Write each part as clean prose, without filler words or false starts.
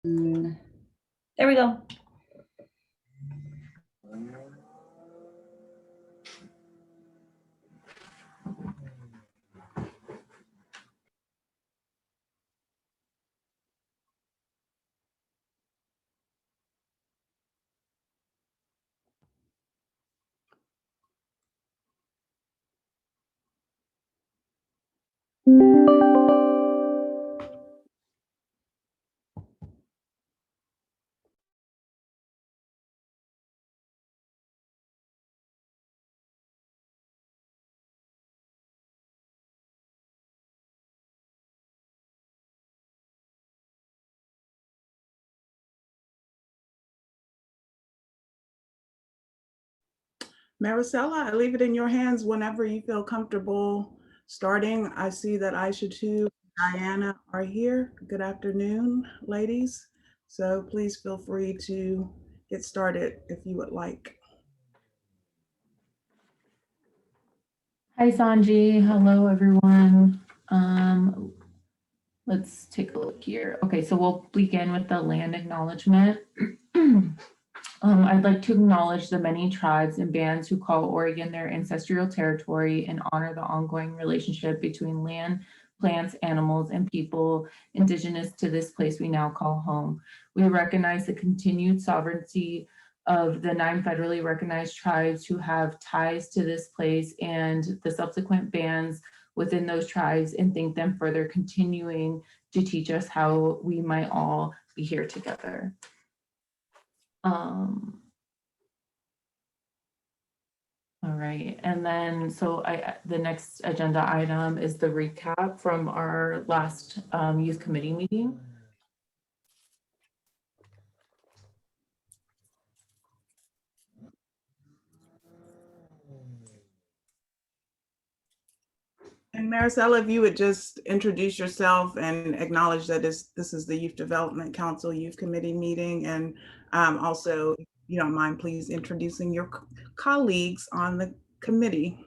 There we go. Maricela, I leave it in your hands whenever you feel comfortable starting. I see that Aisha too, Diana are here. Good afternoon, ladies. So please feel free to get started if you would like. Hi, Sanji. Hello, everyone. Let's take a look here. Okay, so we'll begin with the land acknowledgement. I'd like to acknowledge the many tribes and bands who call Oregon their ancestral territory and honor the ongoing relationship between land, plants, animals, and people indigenous to this place we now call home. We recognize the continued sovereignty of the 9 federally recognized tribes who have ties to this place and the subsequent bands within those tribes, and thank them for their continuing to teach us how we might all be here together. All right, and then so the next agenda item is the recap from our last youth committee meeting. And Maricela, if you would just introduce yourself and acknowledge that this is the Youth Development Council Youth Committee meeting, and also, if you don't mind, please introducing your colleagues on the committee.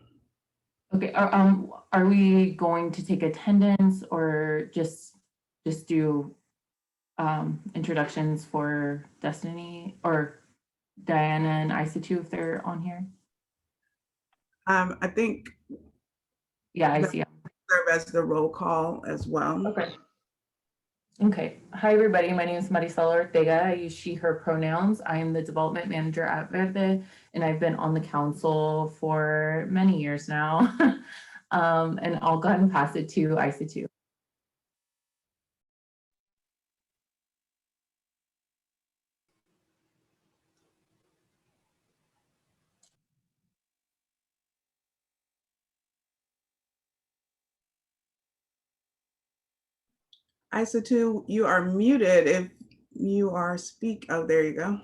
Okay, are we going to take attendance or just do introductions for Destiny or Diana and Isa if they're on here? I think. Yeah, I see them. Serve as the roll call as well. Okay. Okay. Hi, everybody. My name is Maricela Ortega. I use she, her pronouns. I am the development manager at Verde, and I've been on the council for many years now. And I'll go ahead and pass it to Isa. Isa, you are muted if you are oh, there you go.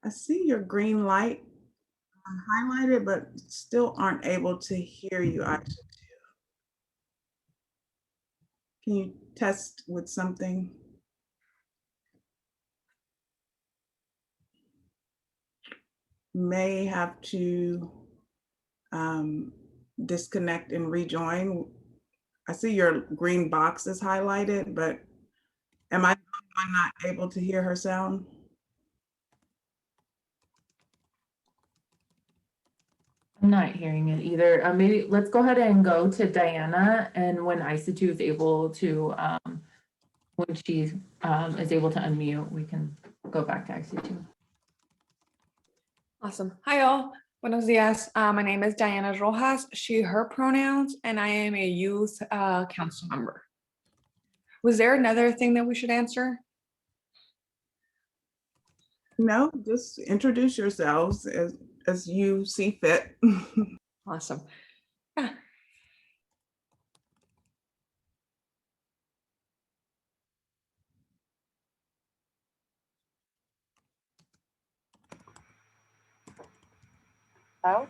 I see your green light highlighted, but still aren't able to hear you, Isa. Can you test with something? May have to disconnect and rejoin. I see your green box is highlighted, but am I not able to hear her sound? I'm not hearing it either. Maybe let's go ahead and go to Diana, and when Isa is able to, when she is able to unmute, we can go back to Isa. Awesome. Hi, all. Buenos dias. My name is Diana Rojas, she, her pronouns, and I am a youth council member. Was there another thing that we should answer? No, just introduce yourselves as you see fit. Awesome. Yeah. Hello?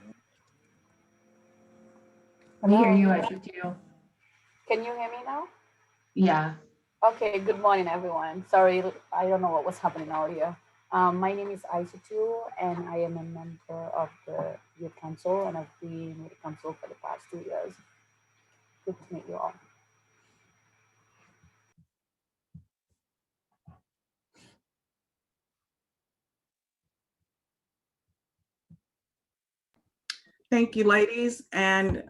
I hear you, Isa too. Can you hear me now? Yeah. Okay, good morning, everyone. Sorry, I don't know what was happening earlier. My name is Aisatu, and I am a member of the Youth Council, and I've been with the council for the past 2 years. Good to meet you all. Thank you, ladies. And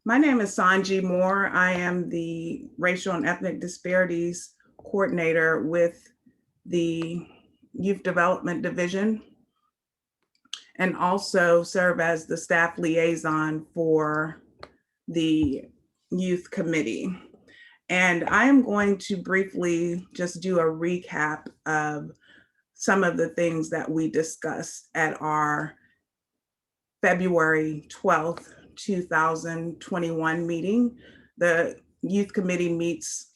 my name is Sanji Moore. I am the Racial and Ethnic Disparities Coordinator with the Youth Development Division, and also serve as the staff liaison for the Youth Committee. And I am going to briefly just do a recap of some of the things that we discussed at our February 12th, 2021 meeting. The Youth Committee meets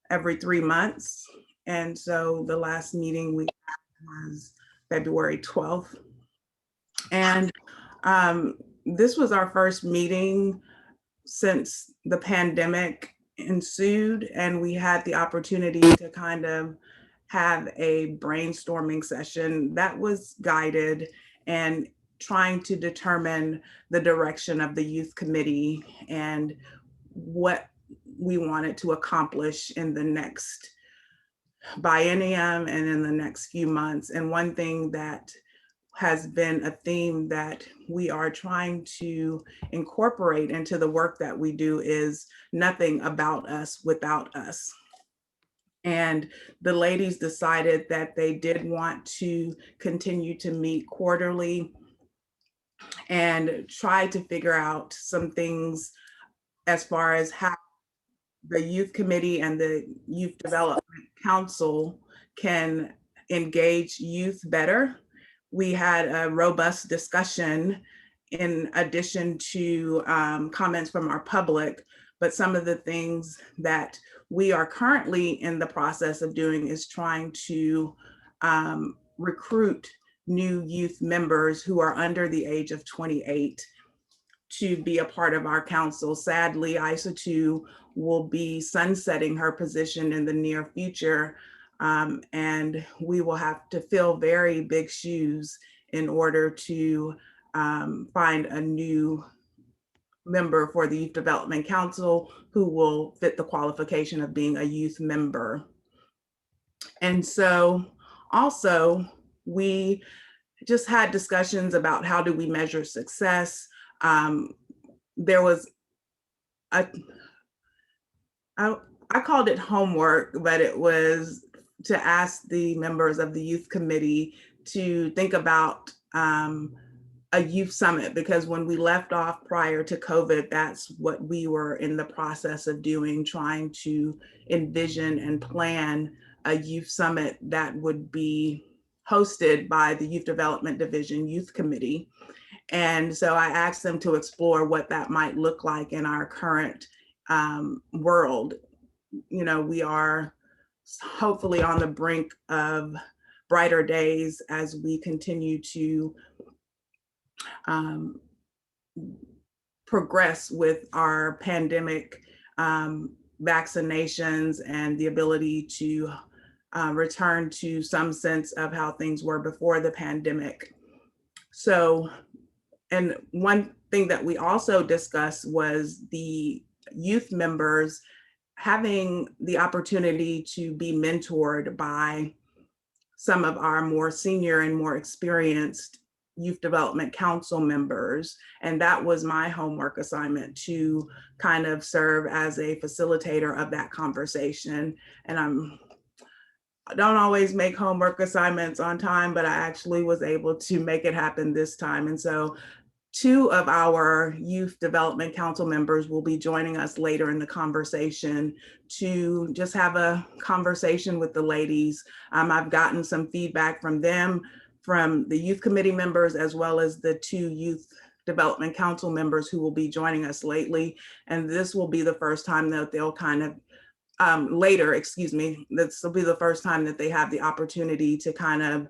every 3 months. And so the last meeting we had was February 12th. And this was our first meeting since the pandemic ensued, and we had the opportunity to kind of have a brainstorming session that was guided and trying to determine the direction of the youth committee and what we wanted to accomplish in the next biennium and in the next few months. And one thing that has been a theme that we are trying to incorporate into the work that we do is nothing about us without us. And the ladies decided that they did want to continue to meet quarterly and try to figure out some things as far as how the youth committee and the youth development council can engage youth better. We had a robust discussion in addition to comments from our public, but some of the things that we are currently in the process of doing is trying to recruit new youth members who are under the age of 28 to be a part of our council. Sadly, Aisatu will be sunsetting her position in the near future, and we will have to fill very big shoes in order to find a new member for the Youth Development Council who will fit the qualification of being a youth member. And so also we just had discussions about how do we measure success. There was I called it homework, but it was to ask the members of the youth committee to think about a youth summit, because when we left off prior to COVID, that's what we were in the process of doing, trying to envision and plan a youth summit that would be hosted by the Youth Development Division Youth Committee. And so I asked them to explore what that might look like in our current world. You know, we are hopefully on the brink of brighter days as we continue to progress with our pandemic vaccinations and the ability to return to some sense of how things were before the pandemic. So, and one thing that we also discussed was the youth members having the opportunity to be mentored by some of our more senior and more experienced Youth Development Council members. And that was my homework assignment, to kind of serve as a facilitator of that conversation. And I don't always make homework assignments on time, but I actually was able to make it happen this time. And so 2 of our Youth Development Council members will be joining us later in the conversation to just have a conversation with the ladies. I've gotten some feedback from them, from the youth committee members, as well as the 2 Youth Development Council members who will be joining us lately. And this will be the first time that they'll kind of this will be the first time that they have the opportunity to kind of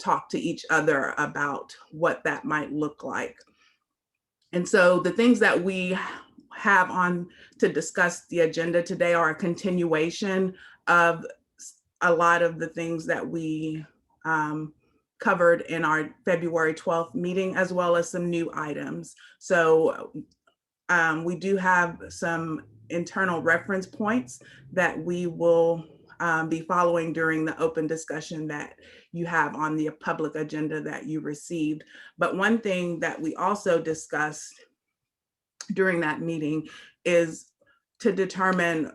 talk to each other about what that might look like. And so the things that we have on to discuss the agenda today are a continuation of a lot of the things that we covered in our February 12th meeting, as well as some new items. So we do have some internal reference points that we will be following during the open discussion that you have on the public agenda that you received. But one thing that we also discussed during that meeting is to determine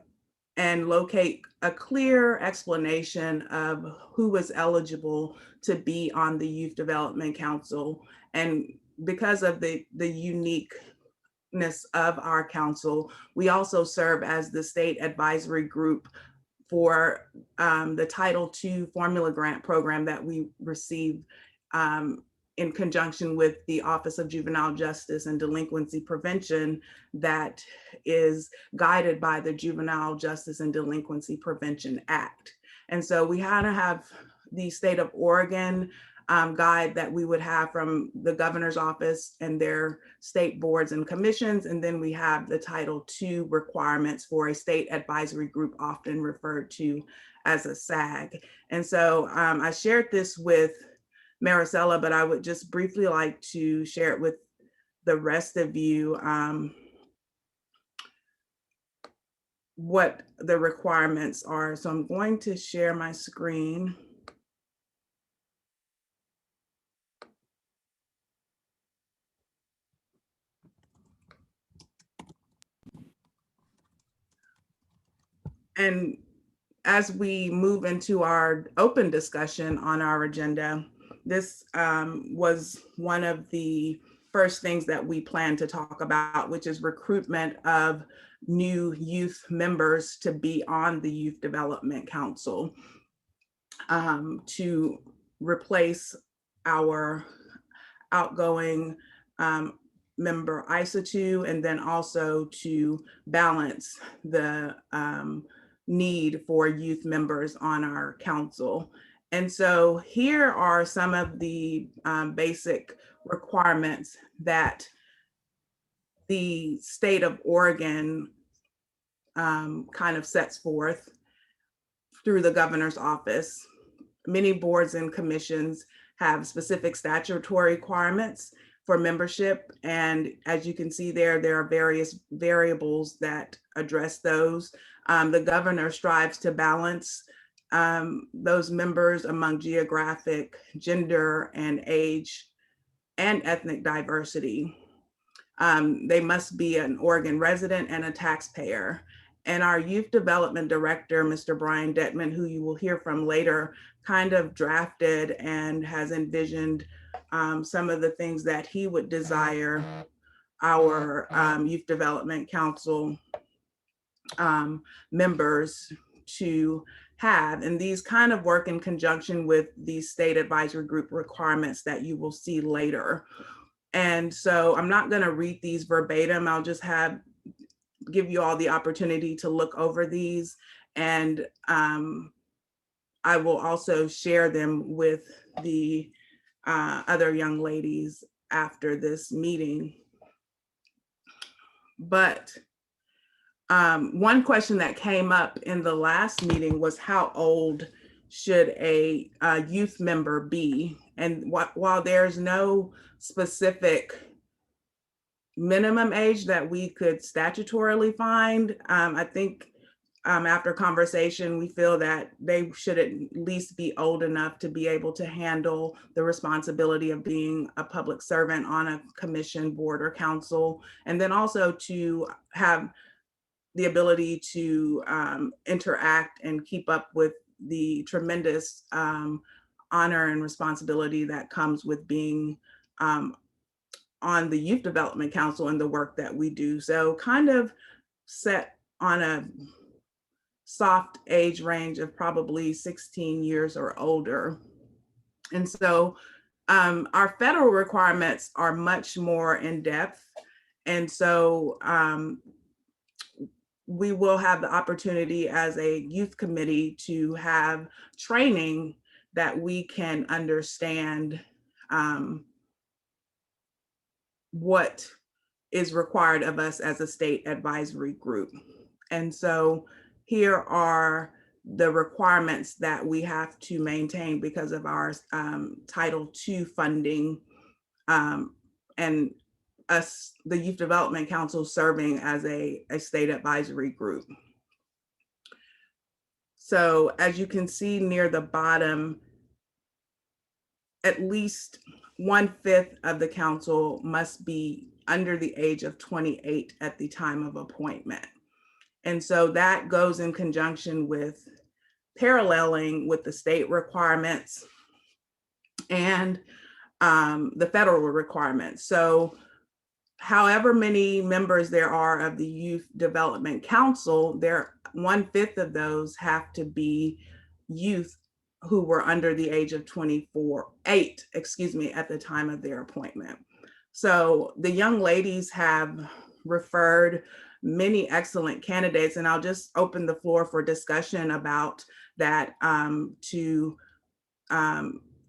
and locate a clear explanation of who was eligible to be on the Youth Development Council. And because of the uniqueness of our council, we also serve as the state advisory group for the Title II formula grant program that we received in conjunction with the Office of Juvenile Justice and Delinquency Prevention, that is guided by the Juvenile Justice and Delinquency Prevention Act. And so we had to have the state of Oregon guide that we would have from the governor's office and their state boards and commissions. And then we have the Title II requirements for a state advisory group, often referred to as a SAG. And so I shared this with Maricela, but I would just briefly like to share it with the rest of you, what the requirements are. So I'm going to share my screen. And as we move into our open discussion on our agenda, this was one of the first things that we plan to talk about, which is recruitment of new youth members to be on the Youth Development Council, to replace our outgoing member Isatu, and then also to balance the need for youth members on our council. And so here are some of the basic requirements that the state of Oregon kind of sets forth through the governor's office. Many boards and commissions have specific statutory requirements for membership. And as you can see there, there are various variables that address those. The governor strives to balance those members among geographic, gender, and age, and ethnic diversity. They must be an Oregon resident and a taxpayer. And our youth development director, Mr. Brian Detman, who you will hear from later, kind of drafted and has envisioned some of the things that he would desire our Youth Development Council members to have. And these kind of work in conjunction with the state advisory group requirements that you will see later. And so I'm not going to read these verbatim. I'll just give you all the opportunity to look over these. And I will also share them with the other young ladies after this meeting. But one question that came up in the last meeting was, how old should a youth member be? And while there's no specific minimum age that we could statutorily find, I think after conversation, we feel that they should at least be old enough to be able to handle the responsibility of being a public servant on a commission, board, or council, and then also to have the ability to interact and keep up with the tremendous honor and responsibility that comes with being on the Youth Development Council and the work that we do. So kind of set on a soft age range of probably 16 years or older. And so our federal requirements are much more in depth. And so we will have the opportunity as a youth committee to have training that we can understand what is required of us as a state advisory group. And so here are the requirements that we have to maintain because of our Title II funding, and us, the Youth Development Council, serving as a state advisory group. So as you can see near the bottom, at least 1/5 of the council must be under the age of 28 at the time of appointment. And so that goes in conjunction with paralleling with the state requirements and the federal requirements. So however many members there are of the Youth Development Council, 1/5 of those have to be youth who were under the age of 8 at the time of their appointment. So the young ladies have referred many excellent candidates, and I'll just open the floor for discussion about that to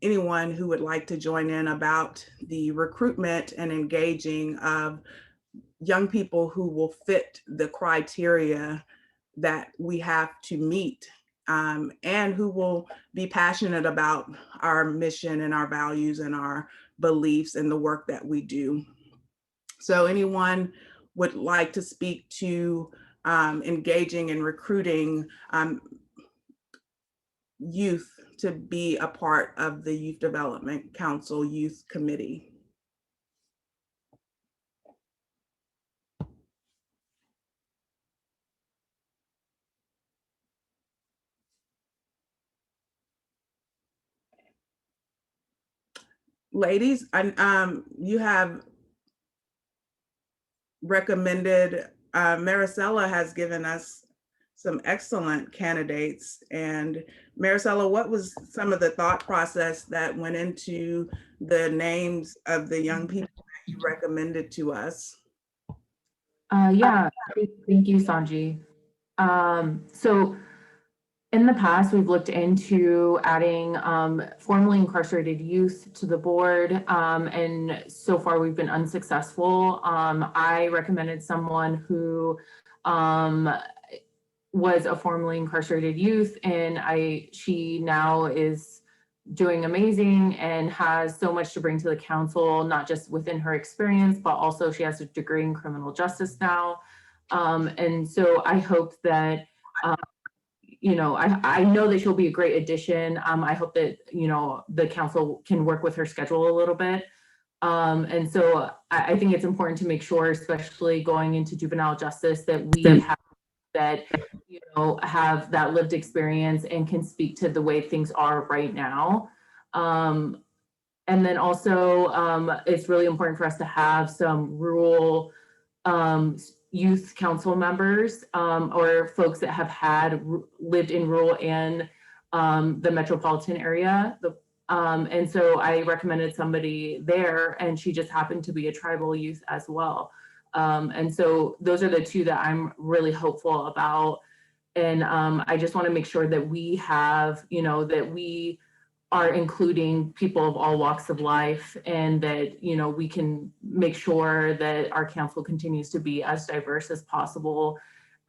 anyone who would like to join in about the recruitment and engaging of young people who will fit the criteria that we have to meet, and who will be passionate about our mission and our values and our beliefs and the work that we do. So anyone would like to speak to engaging and recruiting youth to be a part of the Youth Development Council Youth Committee? Ladies, you have recommended, Maricela has given us some excellent candidates. And Maricela, what was some of the thought process that went into the names of the young people that you recommended to us? Yeah, thank you, Sanji. So in the past, we've looked into adding formerly incarcerated youth to the board, and so far we've been unsuccessful. I recommended someone who was a formerly incarcerated youth, and she now is doing amazing and has so much to bring to the council, not just within her experience, but also she has a degree in criminal justice now. And so I hope that I know that she'll be a great addition. I hope that, the council can work with her schedule a little bit. And so I think it's important to make sure, especially going into juvenile justice, that we have that lived experience and can speak to the way things are right now. And then also, it's really important for us to have some rural youth council members, or folks that have lived in rural and the metropolitan area. And so I recommended somebody there, and she just happened to be a tribal youth as well. And so those are the two that I'm really hopeful about. And I just want to make sure that we have, that we are including people of all walks of life, and that, we can make sure that our council continues to be as diverse as possible.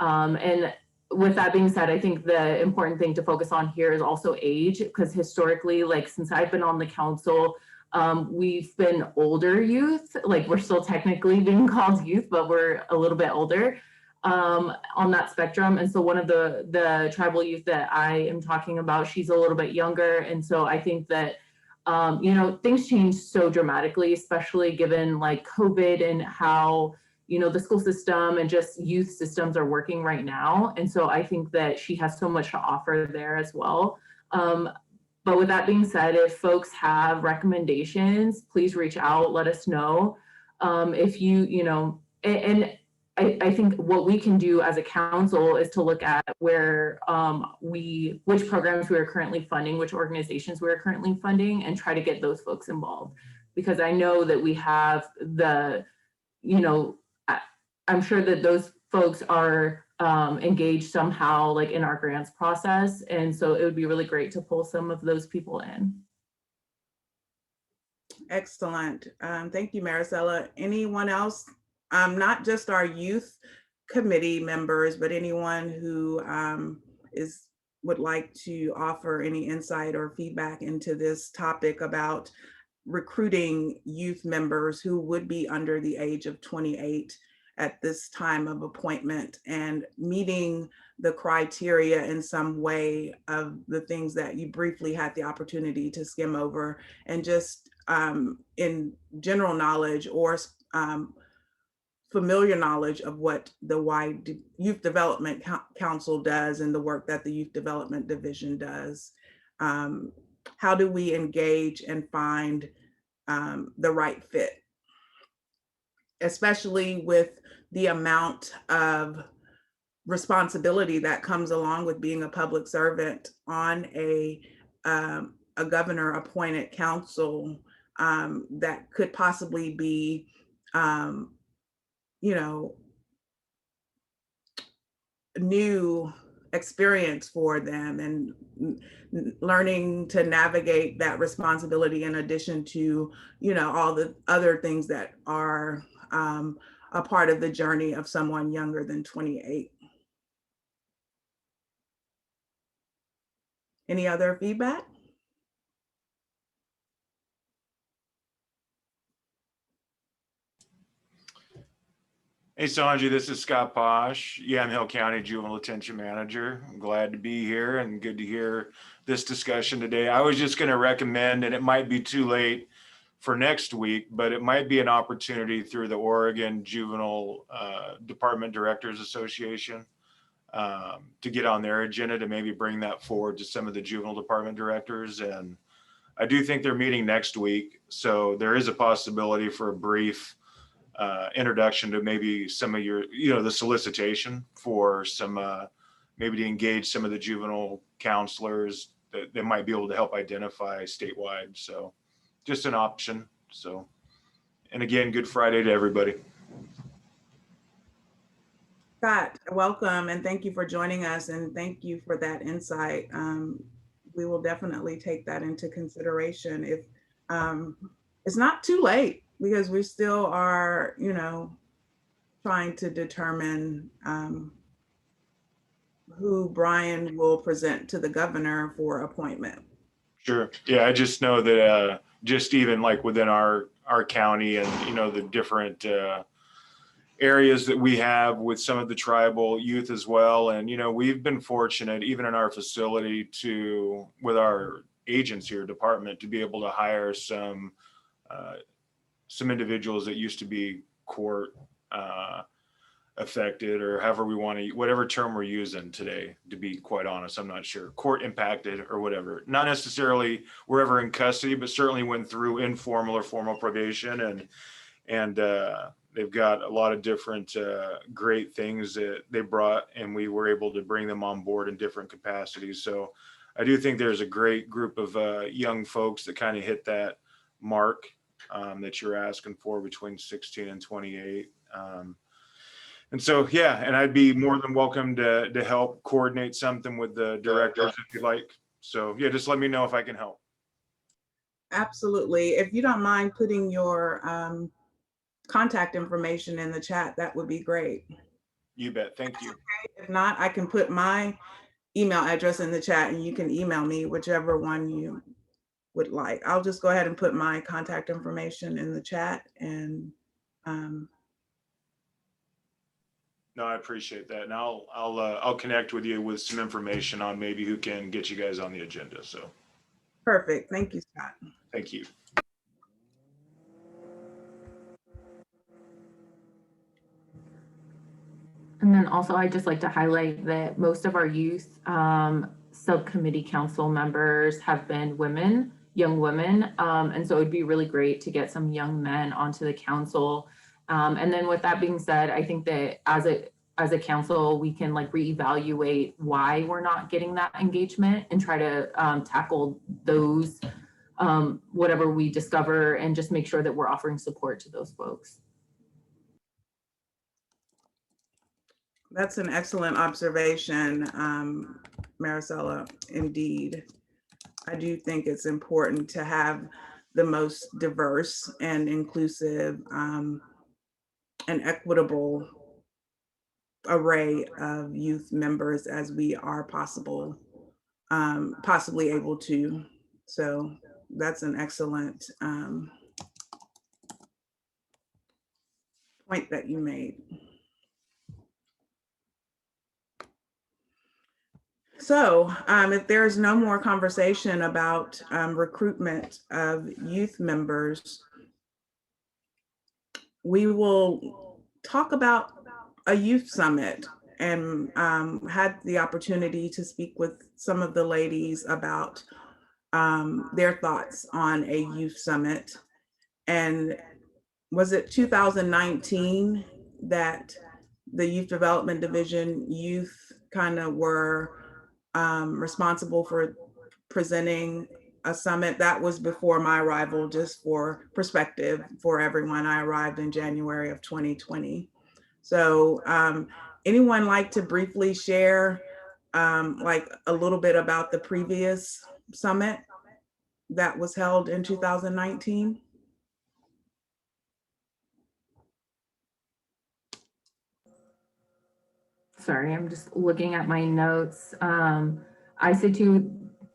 And with that being said, I think the important thing to focus on here is also age, because historically, since I've been on the council, we've been older youth. We're still technically being called youth, but we're a little bit older on that spectrum. And so one of the tribal youth that I am talking about, she's a little bit younger. And so I think that, things change so dramatically, especially given COVID and how, the school system and just youth systems are working right now. And so I think that she has so much to offer there as well. But with that being said, if folks have recommendations, please reach out, let us know. If and I think what we can do as a council is to look at which programs we are currently funding, which organizations we are currently funding, and try to get those folks involved. Because I know that we have I'm sure that those folks are engaged somehow in our grants process. And so it would be really great to pull some of those people in. Excellent. Thank you, Maricela. Anyone else? Not just our youth committee members, but anyone who is would like to offer any insight or feedback into this topic about recruiting youth members who would be under the age of 28 at this time of appointment and meeting the criteria in some way of the things that you briefly had the opportunity to skim over, and just in general knowledge or familiar knowledge of what the Youth Development Council does and the work that the Youth Development Division does. How do we engage and find the right fit, especially with the amount of responsibility that comes along with being a public servant on a governor appointed council that could possibly be, you know, new experience for them, and learning to navigate that responsibility in addition to, you know, all the other things that are a part of the journey of someone younger than 28. Any other feedback? Hey, Sanji, this is Scott Posh, Yamhill County Juvenile Detention Manager. I'm glad to be here and good to hear this discussion today. I was just going to recommend, and it might be too late for next week, but it might be an opportunity through the Oregon Juvenile Department Directors Association to get on their agenda to maybe bring that forward to some of the juvenile department directors. And I do think they're meeting next week. So there is a possibility for a brief introduction to maybe some of your, you know, the solicitation for some, maybe to engage some of the juvenile counselors that they might be able to help identify statewide. So just an option. So, and again, Good Friday to everybody. Scott, welcome, and thank you for joining us, and thank you for that insight. We will definitely take that into consideration if it's not too late, because we still are, you know, trying to determine who Brian will present to the governor for appointment. Sure. Yeah, I just know that just even like within our county and, you know, the different areas that we have with some of the tribal youth as well. And, you know, we've been fortunate even in our facility to, with our agents here, department, to be able to hire some individuals that used to be court affected, or however we want to, whatever term we're using today, to be quite honest, I'm not sure, court impacted or whatever, not necessarily wherever in custody, but certainly went through informal or formal probation, and they've got a lot of different great things that they brought, and we were able to bring them on board in different capacities. So I do think there's a great group of young folks that kind of hit that mark that you're asking for, between 16 and 28. And so, yeah, and I'd be more than welcome to help coordinate something with the directors if you'd like. So yeah, just let me know if I can help. Absolutely. If you don't mind putting your contact information in the chat, that would be great. You bet. Thank you. If not, I can put my email address in the chat and you can email me whichever one you would like. I'll just go ahead and put my contact information in the chat, and No, I appreciate that. And I'll connect with you with some information on maybe who can get you guys on the agenda. So perfect. Thank you, Scott. thank you. And then also, I'd just like to highlight that most of our youth subcommittee council members have been women, young women. And so it'd be really great to get some young men onto the council. And then with that being said, I think that as a council, we can like reevaluate why we're not getting that engagement and try to tackle those, whatever we discover, and just make sure that we're offering support to those folks. That's an excellent observation, Maricela. Indeed, I do think it's important to have the most diverse and inclusive and equitable array of youth members as we are possible possibly able to. So that's an excellent point that you made. So if there's no more conversation about recruitment of youth members, we will talk about a youth summit, and had the opportunity to speak with some of the ladies about their thoughts on a youth summit. And was it 2019 that the Youth Development Division youth kind of were responsible for presenting a summit? That was before my arrival, just for perspective for everyone. I arrived in January of 2020. So anyone like to briefly share like a little bit about the previous summit that was held in 2019? Sorry, I'm just looking at my notes. I say to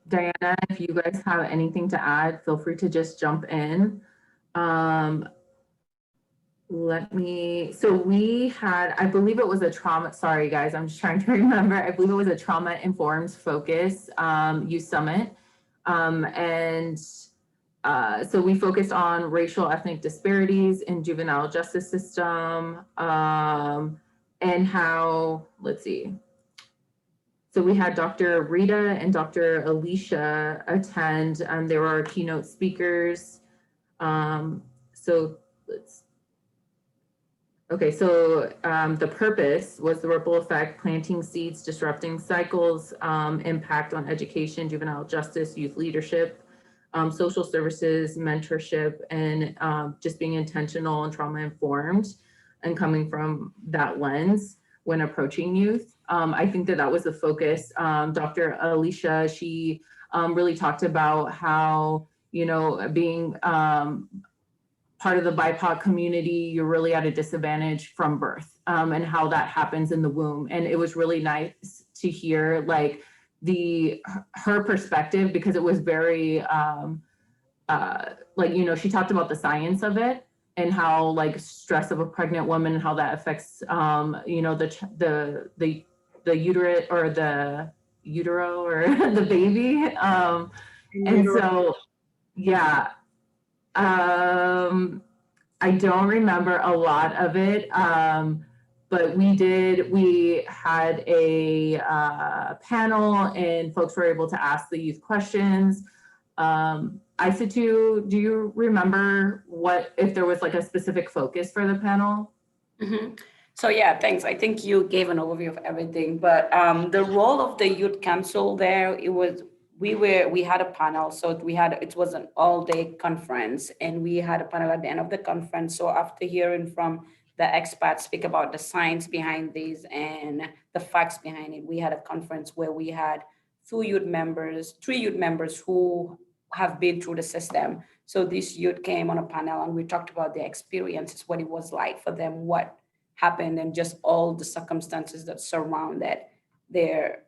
Diana, if you guys have anything to add, feel free to just jump in. So we had, I believe it was a trauma, sorry guys, I'm just trying to remember. I believe it was a trauma-informed focus youth summit. So we focused on racial ethnic disparities in juvenile justice system, and how, let's see. So we had Dr. Rita and Dr. Alicia attend, and they were our keynote speakers. The purpose was the ripple effect, planting seeds, disrupting cycles, impact on education, juvenile justice, youth leadership, social services, mentorship, and just being intentional and trauma informed and coming from that lens when approaching youth. I think that was the focus. Dr. Alicia, she really talked about how, being part of the BIPOC community, you're really at a disadvantage from birth, and how that happens in the womb. And it was really nice to hear like her perspective, because it was very she talked about the science of it and how like stress of a pregnant woman and how that affects the uterus or the utero or the baby. And so, yeah. I don't remember a lot of it, but we had a panel and folks were able to ask the youth questions. Isatu, do you remember if there was like a specific focus for the panel? Mm-hmm. So yeah, thanks. I think you gave an overview of everything, but the role of the youth council there, we had a panel. So it was an all-day conference, and we had a panel at the end of the conference. So after hearing from the experts speak about the science behind these and the facts behind it, we had a conference where we had three youth members who have been through the system. So this youth came on a panel and we talked about their experiences, what it was like for them, what happened, and just all the circumstances that surrounded their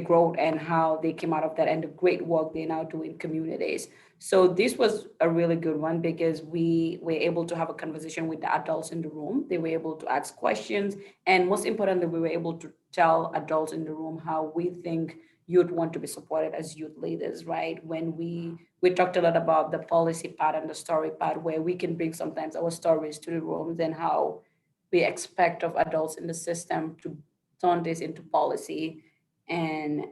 growth and how they came out of that and the great work they now do in communities. So this was a really good one because we were able to have a conversation with the adults in the room. They were able to ask questions, and most importantly, we were able to tell adults in the room how we think youth want to be supported as youth leaders, right? When we talked a lot about the policy part and the story part, where we can bring sometimes our stories to the rooms and how we expect of adults in the system to turn this into policy and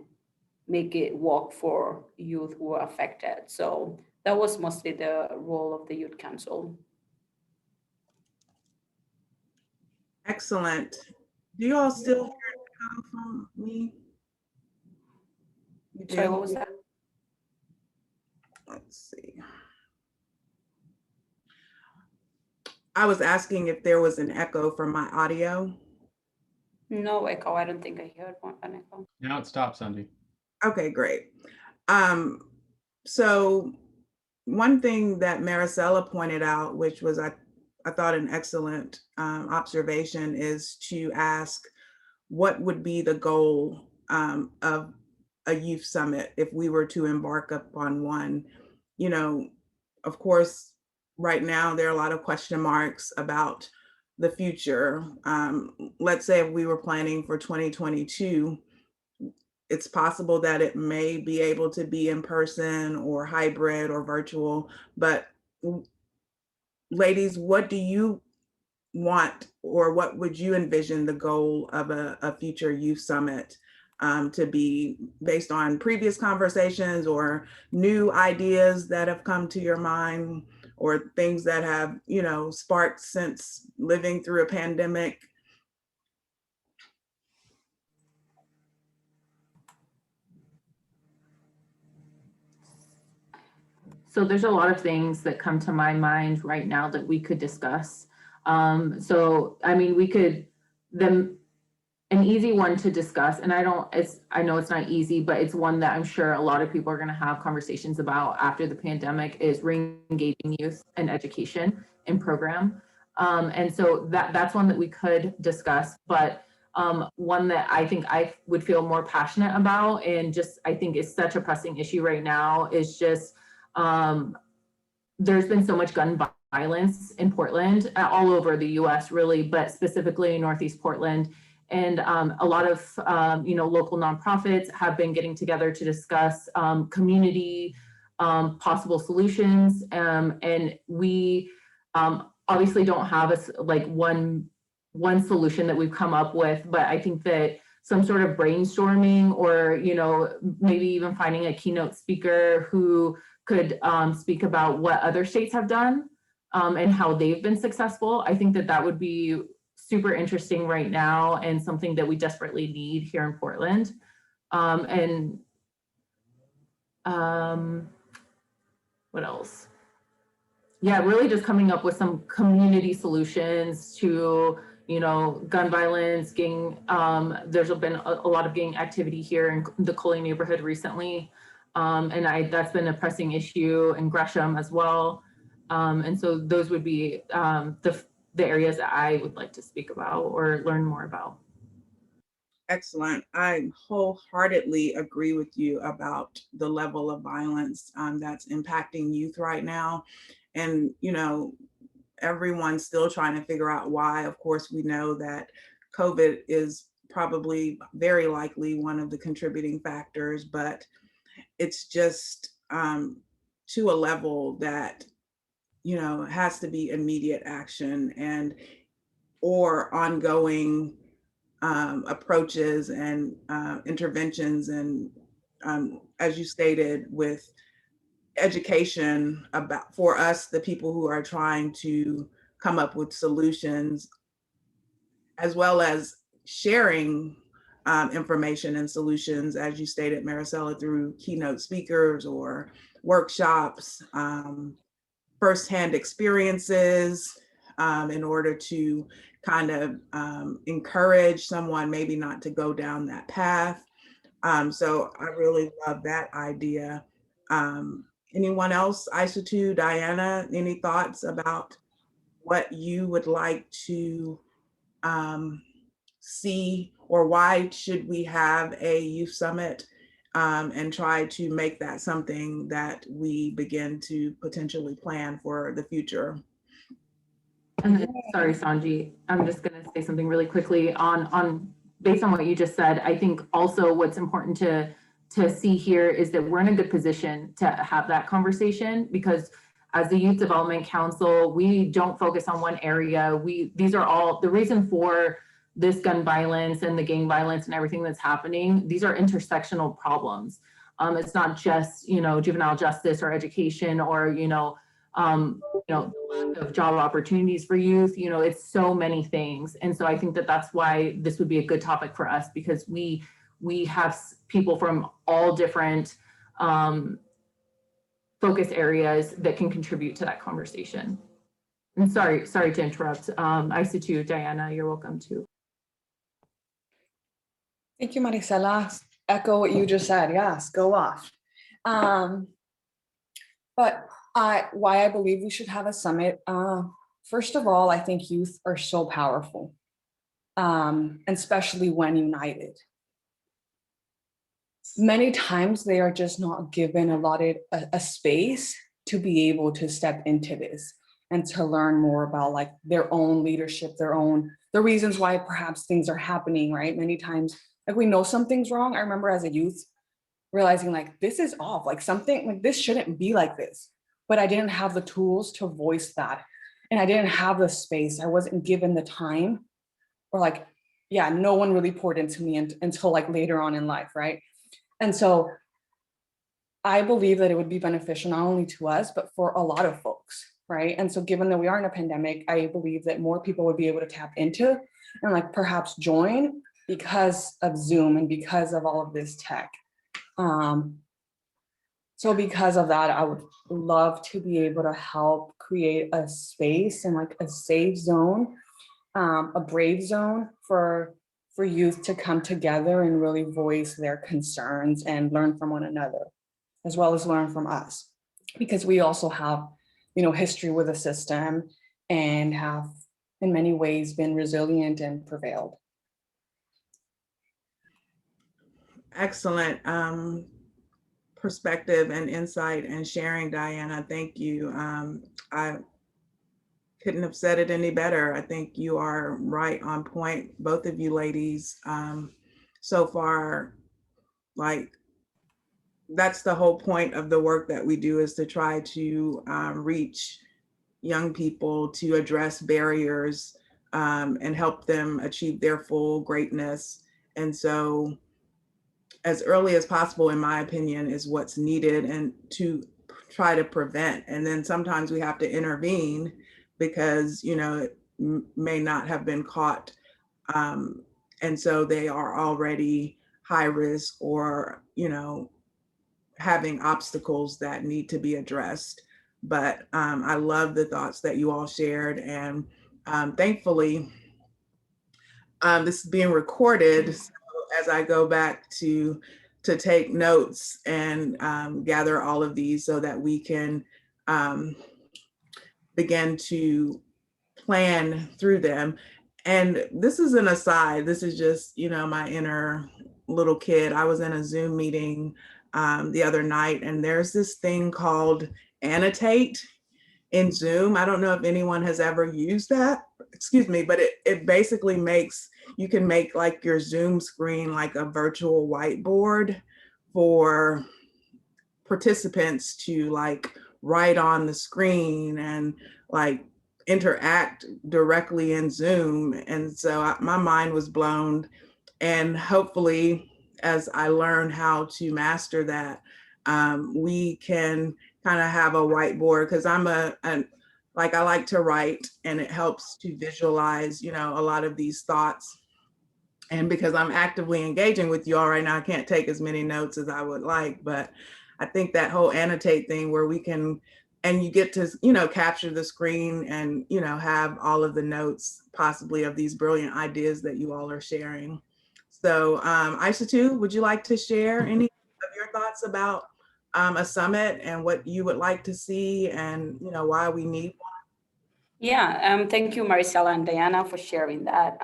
make it work for youth who are affected. So that was mostly the role of the Youth Council. Excellent. Do you all still hear it from me? Sorry, what was that? Let's see. I was asking if there was an echo from my audio. No echo. I don't think I heard an echo. Now it stops, Sandy. Okay, great. So one thing that Maricela pointed out, which was I thought an excellent observation, is to ask what would be the goal of a youth summit if we were to embark upon one. You know, of course, right now there are a lot of question marks about the future. Let's say if we were planning for 2022, it's possible that it may be able to be in person or hybrid or virtual, but ladies, what do you want, or what would you envision the goal of a future youth summit to be, based on previous conversations or new ideas that have come to your mind, or things that have, you know, sparked since living through a pandemic? So there's a lot of things that come to my mind right now that we could discuss. So, I mean, we could, an easy one to discuss, and I know it's not easy, but it's one that I'm sure a lot of people are going to have conversations about after the pandemic, is re-engaging youth in education and program. And so that's one that we could discuss, but one that I think I would feel more passionate about, and just I think is such a pressing issue right now, is just there's been so much gun violence in Portland, all over the US really, but specifically in Northeast Portland. And a lot of local nonprofits have been getting together to discuss community possible solutions. And we obviously don't have one solution that we've come up with, but I think that some sort of brainstorming, or maybe even finding a keynote speaker who could speak about what other states have done and how they've been successful. I think that would be super interesting right now, and something that we desperately need here in Portland. What else? Yeah, really just coming up with some community solutions to gun violence, gang. There's been a lot of gang activity here in the Coley neighborhood recently. And that's been a pressing issue in Gresham as well. And so those would be the areas that I would like to speak about or learn more about. Excellent. I wholeheartedly agree with you about the level of violence that's impacting youth right now. And, everyone's still trying to figure out why. Of course, we know that COVID is probably very likely one of the contributing factors, but it's just to a level that, has to be immediate action or ongoing approaches and interventions. And as you stated, with education for us, the people who are trying to come up with solutions, as well as sharing information and solutions, as you stated, Maricela, through keynote speakers or workshops, firsthand experiences, in order to kind of encourage someone maybe not to go down that path. So I really love that idea. Anyone else? Isatu, Diana, any thoughts about what you would like to see, or why should we have a youth summit, and try to make that something that we begin to potentially plan for the future? And then, sorry, Sanji, I'm just going to say something really quickly on based on what you just said. I think also what's important to see here is that we're in a good position to have that conversation, because as the Youth Development Council, we don't focus on one area. These are all the reason for this gun violence and the gang violence and everything that's happening. These are intersectional problems. It's not just, juvenile justice or education or, the lack of job opportunities for youth. It's so many things. And so I think that that's why this would be a good topic for us, because we have people from all different focus areas that can contribute to that conversation. And sorry to interrupt. I see too, Diana, you're welcome to. Thank you, Maricela. Echo what you just said. Yes, go off. But why I believe we should have a summit. First of all, I think youth are so powerful, and especially when united. many times they are just not given allotted a space to be able to step into this and to learn more about like their own leadership, the reasons why perhaps things are happening, right? Many times, like we know something's wrong. I remember as a youth realizing like, this is off, like something like this shouldn't be like this, but I didn't have the tools to voice that. And I didn't have the space. I wasn't given the time, or like, yeah, no one really poured into me until like later on in life, right? And so I believe that it would be beneficial not only to us, but for a lot of folks, right? And so given that we are in a pandemic, I believe that more people would be able to tap into and like perhaps join because of Zoom and because of all of this tech. So because of that, I would love to be able to help create a space and like a safe zone, a brave zone for youth to come together and really voice their concerns and learn from one another, as well as learn from us, because we also have, history with the system and have in many ways been resilient and prevailed. Excellent perspective and insight and sharing, Diana. Thank you. I couldn't have said it any better. I think you are right on point, both of you ladies. So far, like, that's the whole point of the work that we do, is to try to reach young people, to address barriers and help them achieve their full greatness. And so as early as possible, in my opinion, is what's needed, and to try to prevent. And then sometimes we have to intervene because, it may not have been caught. And so they are already high risk, or, having obstacles that need to be addressed. But I love the thoughts that you all shared. And thankfully, this is being recorded. So as I go back to take notes and gather all of these so that we can begin to plan through them. And this is an aside. This is just, my inner little kid. I was in a Zoom meeting the other night, and there's this thing called Annotate in Zoom. I don't know if anyone has ever used that, but it basically you can make like your Zoom screen like a virtual whiteboard for participants to like write on the screen and like interact directly in Zoom. And so my mind was blown. And hopefully, as I learn how to master that, we can kind of have a whiteboard, because I'm I like to write, and it helps to visualize, a lot of these thoughts. And because I'm actively engaging with you all right now, I can't take as many notes as I would like, but I think that whole Annotate thing, where we can, and you get to, capture the screen and, have all of the notes possibly of these brilliant ideas that you all are sharing. So Aisatu, would you like to share any of your thoughts about a summit and what you would like to see, and, why we need one? Yeah, thank you, Maricela and Diana, for sharing that.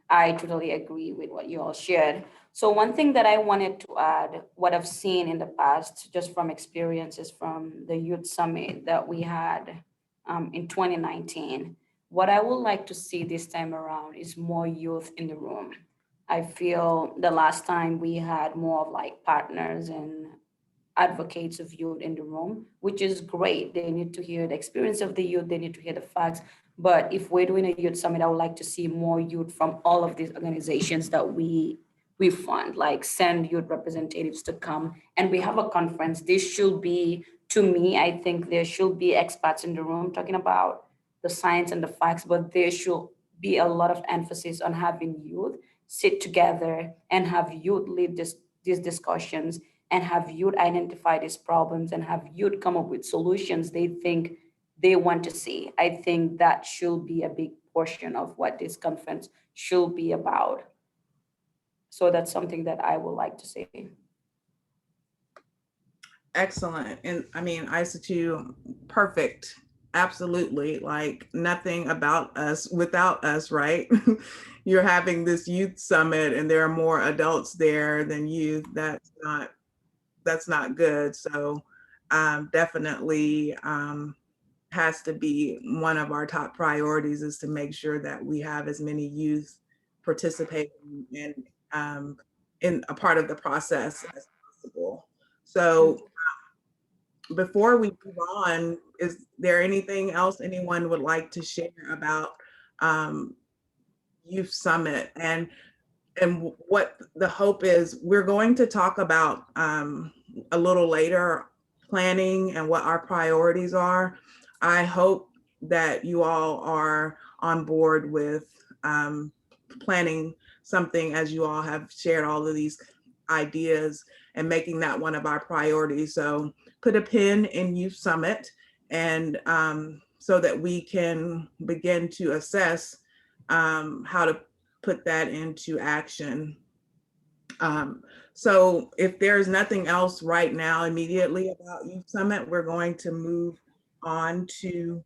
I totally agree with what you all shared. So one thing that I wanted to add, what I've seen in the past, just from experiences from the Youth Summit that we had in 2019, what I would like to see this time around is more youth in the room. I feel the last time we had more of like partners and advocates of youth in the room, which is great. They need to hear the experience of the youth, they need to hear the facts. But if we're doing a youth summit, I would like to see more youth from all of these organizations that we fund, like send youth representatives to come. And we have a conference. This should be, to me, I think there should be experts in the room talking about the science and the facts, but there should be a lot of emphasis on having youth sit together and have youth lead these discussions, and have youth identify these problems, and have youth come up with solutions they think they want to see. I think that should be a big portion of what this conference should be about. So that's something that I would like to see. Excellent. And I mean, Aisatu, perfect Absolutely. Like nothing about us without us, right? You're having this youth summit and there are more adults there than youth. That's not good. So definitely has to be one of our top priorities is to make sure that we have as many youth participating in a part of the process as possible. So before we move on, is there anything else anyone would like to share about Youth Summit and what the hope is? We're going to talk about a little later planning and what our priorities are. I hope that you all are on board with planning something as you all have shared all of these ideas and making that one of our priorities. So put a pin in Youth Summit and so that we can begin to assess how to put that into action. So if there's nothing else right now immediately about Youth Summit, we're going to move on to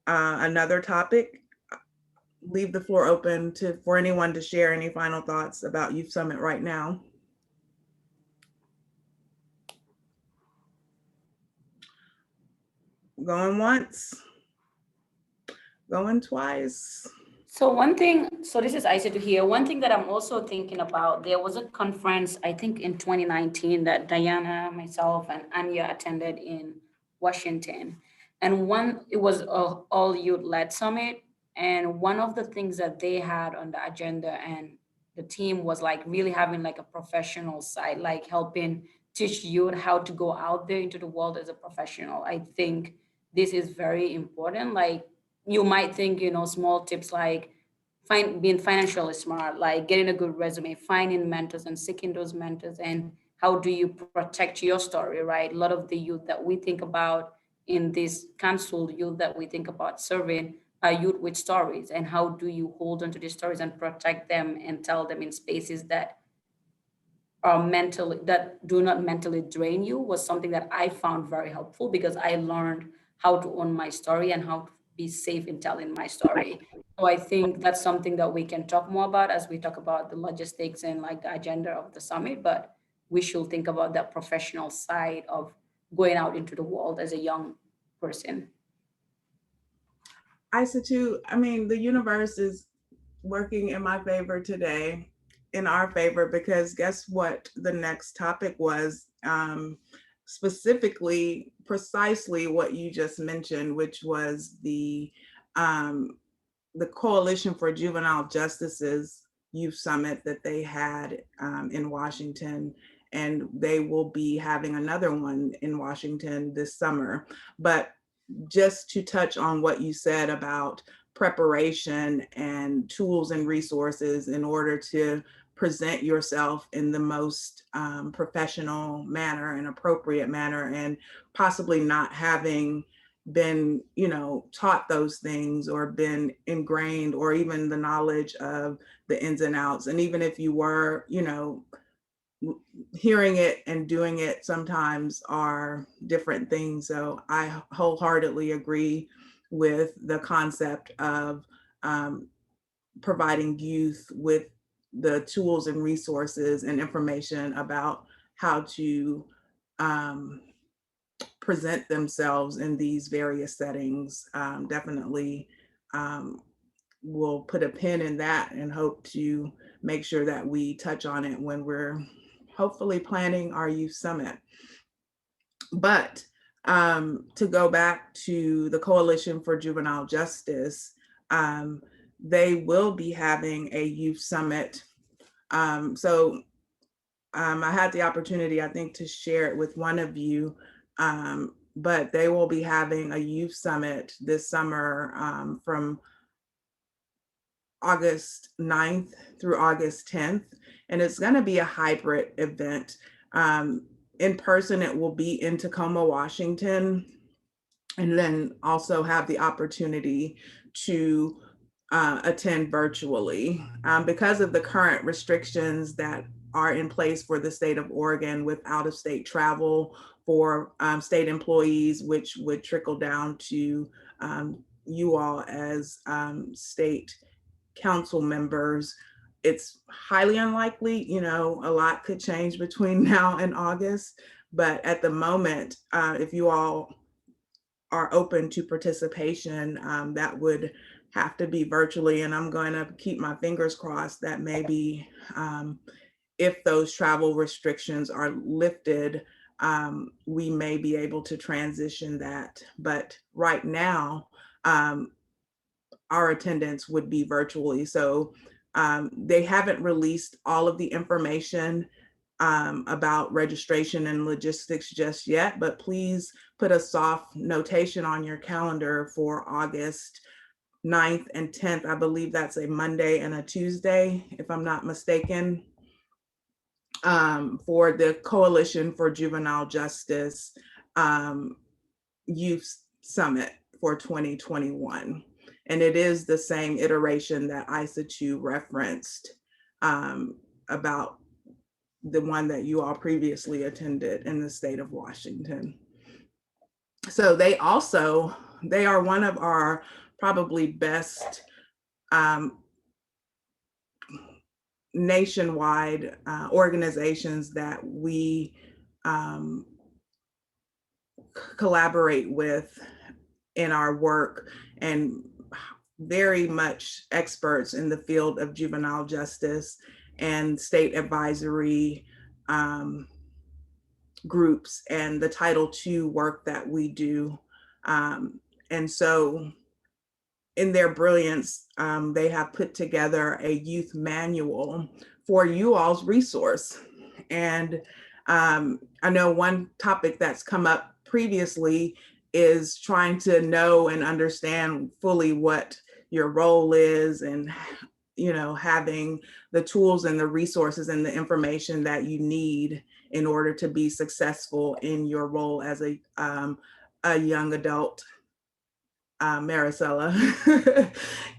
another topic. Leave the floor open for anyone to share any final thoughts about Youth Summit right now. Going once, going twice. So this is Isa to hear. One thing that I'm also thinking about, there was a conference, I think in 2019 that Diana, myself, and Anya attended in Washington. And it was a all youth led summit. And one of the things that they had on the agenda and the team was like really having like a professional side, like helping teach youth how to go out there into the world as a professional. I think this is very important. Like you might think, small tips like being financially smart, like getting a good resume, finding mentors and seeking those mentors, and how do you protect your story, right? A lot of the youth that we think about in this council, youth that we think about serving are youth with stories, and how do you hold on to these stories and protect them and tell them in spaces that that do not mentally drain you, was something that I found very helpful because I learned how to own my story and how to be safe in telling my story. So I think that's something that we can talk more about as we talk about the logistics and like the agenda of the summit, but we should think about that professional side of going out into the world as a young person. Isa too, I mean, the universe is working in my favor today, in our favor, because guess what the next topic was? Specifically, precisely what you just mentioned, which was the Coalition for Juvenile Justice's Youth Summit that they had in Washington. And they will be having another one in Washington this summer. But just to touch on what you said about preparation and tools and resources in order to present yourself in the most professional manner and appropriate manner, and possibly not having been, taught those things or been ingrained, or even the knowledge of the ins and outs. And even if you were, hearing it and doing it sometimes are different things. So I wholeheartedly agree with the concept of providing youth with the tools and resources and information about how to present themselves in these various settings. Definitely we'll put a pin in that and hope to make sure that we touch on it when we're hopefully planning our youth summit. But to go back to the Coalition for Juvenile Justice, they will be having a youth summit. So I had the opportunity, I think, to share it with one of you, but they will be having a youth summit this summer from August 9th through August 10th. And it's going to be a hybrid event. In person, it will be in Tacoma, Washington, and then also have the opportunity to attend virtually. Because of the current restrictions that are in place for the state of Oregon with out-of-state travel for state employees, which would trickle down to you all as state council members. It's highly unlikely, you know, a lot could change between now and August, but at the moment, if you all are open to participation, that would have to be virtually, and I'm going to keep my fingers crossed that maybe if those travel restrictions are lifted, we may be able to transition that. But right now, our attendance would be virtually. So they haven't released all of the information about registration and logistics just yet, but please put a soft notation on your calendar for August 9th and 10th. I believe that's a Monday and a Tuesday, if I'm not mistaken, for the Coalition for Juvenile Justice Youth Summit for 2021. And it is the same iteration that ISA2 referenced about the one that you all previously attended in the state of Washington. So they are one of our probably best nationwide organizations that we collaborate with in our work, and very much experts in the field of juvenile justice and state advisory groups and the Title II work that we do. And so in their brilliance, they have put together a youth manual for you all's resource. And I know one topic that's come up previously is trying to know and understand fully what your role is, and you know, having the tools and the resources and the information that you need in order to be successful in your role as a young adult Maricela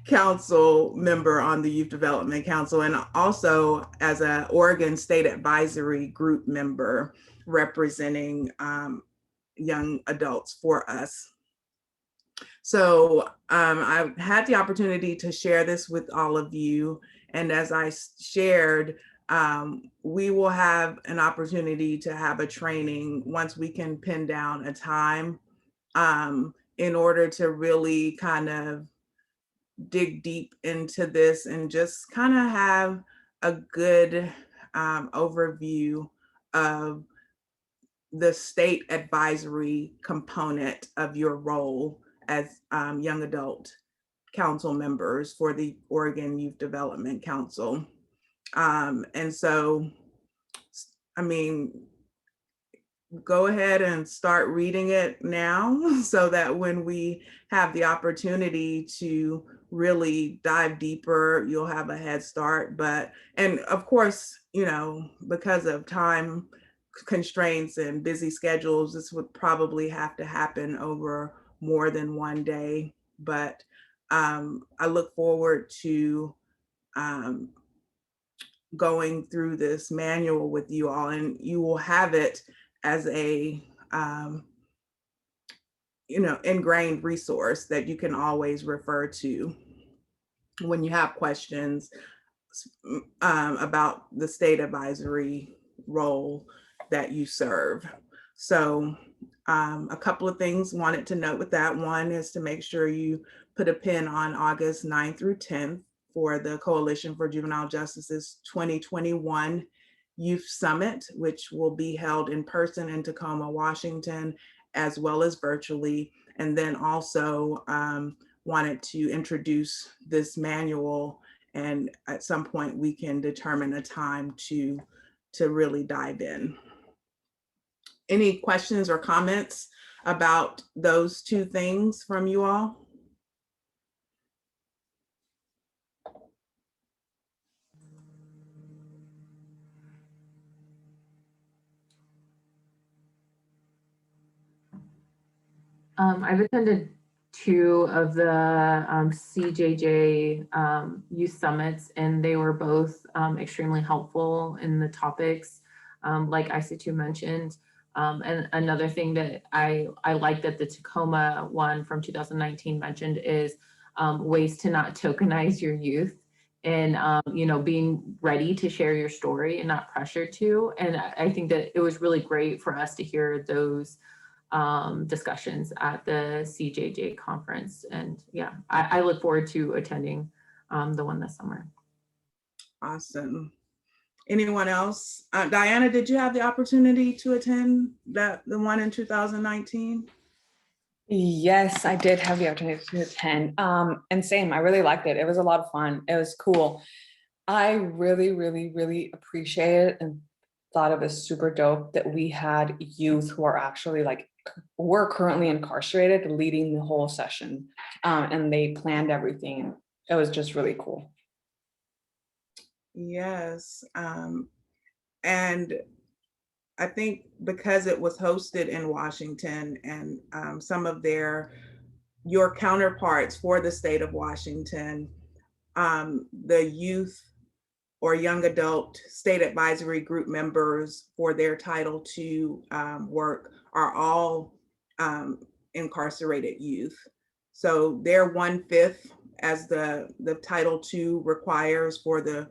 council member on the Youth Development Council, and also as an Oregon State Advisory Group member representing young adults for us. So I've had the opportunity to share this with all of you. And as I shared, we will have an opportunity to have a training once we can pin down a time in order to really kind of dig deep into this and just kind of have a good overview of the state advisory component of your role as young adult council members for the Oregon Youth Development Council. And so, I mean, go ahead and start reading it now so that when we have the opportunity to really dive deeper, you'll have a head start. And of course, you know, because of time constraints and busy schedules, this would probably have to happen over more than one day. But I look forward to going through this manual with you all, and you will have it as a you know, ingrained resource that you can always refer to when you have questions about the state advisory role that you serve. So a couple of things wanted to note with that. One is to make sure you put a pin on August 9th through 10th for the Coalition for Juvenile Justice's 2021 Youth Summit, which will be held in person in Tacoma, Washington, as well as virtually. And then also wanted to introduce this manual, and at some point we can determine a time to really dive in. Any questions or comments about those two things from you all? I've attended 2 of the CJJ youth summits, and they were both extremely helpful in the topics, like ISA2 mentioned. And another thing that I like that the Tacoma one from 2019 mentioned is ways to not tokenize your youth, and being ready to share your story and not pressured to. And I think that it was really great for us to hear those discussions at the CJJ conference. And yeah, I look forward to attending the one this summer. Awesome. Anyone else? Diana, did you have the opportunity to attend the one in 2019? Yes, I did have the opportunity to attend. And same, I really liked it. It was a lot of fun. It was cool. I really, really, really appreciated and thought it was super dope that we had youth who are actually were currently incarcerated leading the whole session. And they planned everything. It was just really cool. Yes. And I think because it was hosted in Washington, and some of your counterparts for the state of Washington, the youth or young adult state advisory group members for their Title II work are all incarcerated youth. So they're 1/5 as the Title II requires for the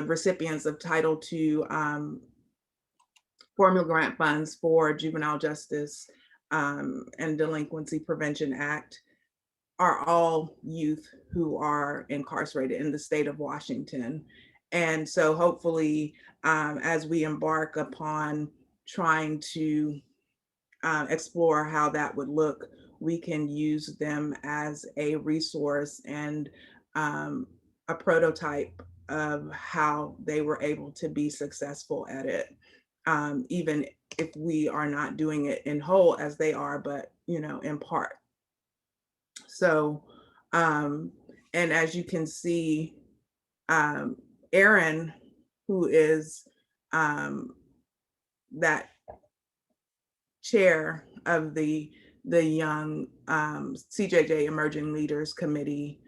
recipients of Title II formula grant funds for Juvenile Justice and Delinquency Prevention Act are all youth who are incarcerated in the state of Washington. And so hopefully, as we embark upon trying to explore how that would look, we can use them as a resource and a prototype of how they were able to be successful at it, even if we are not doing it in whole as they are, but in part. So, and as you can see, Erin, who is that chair of the Young CJJ Emerging Leaders Committee,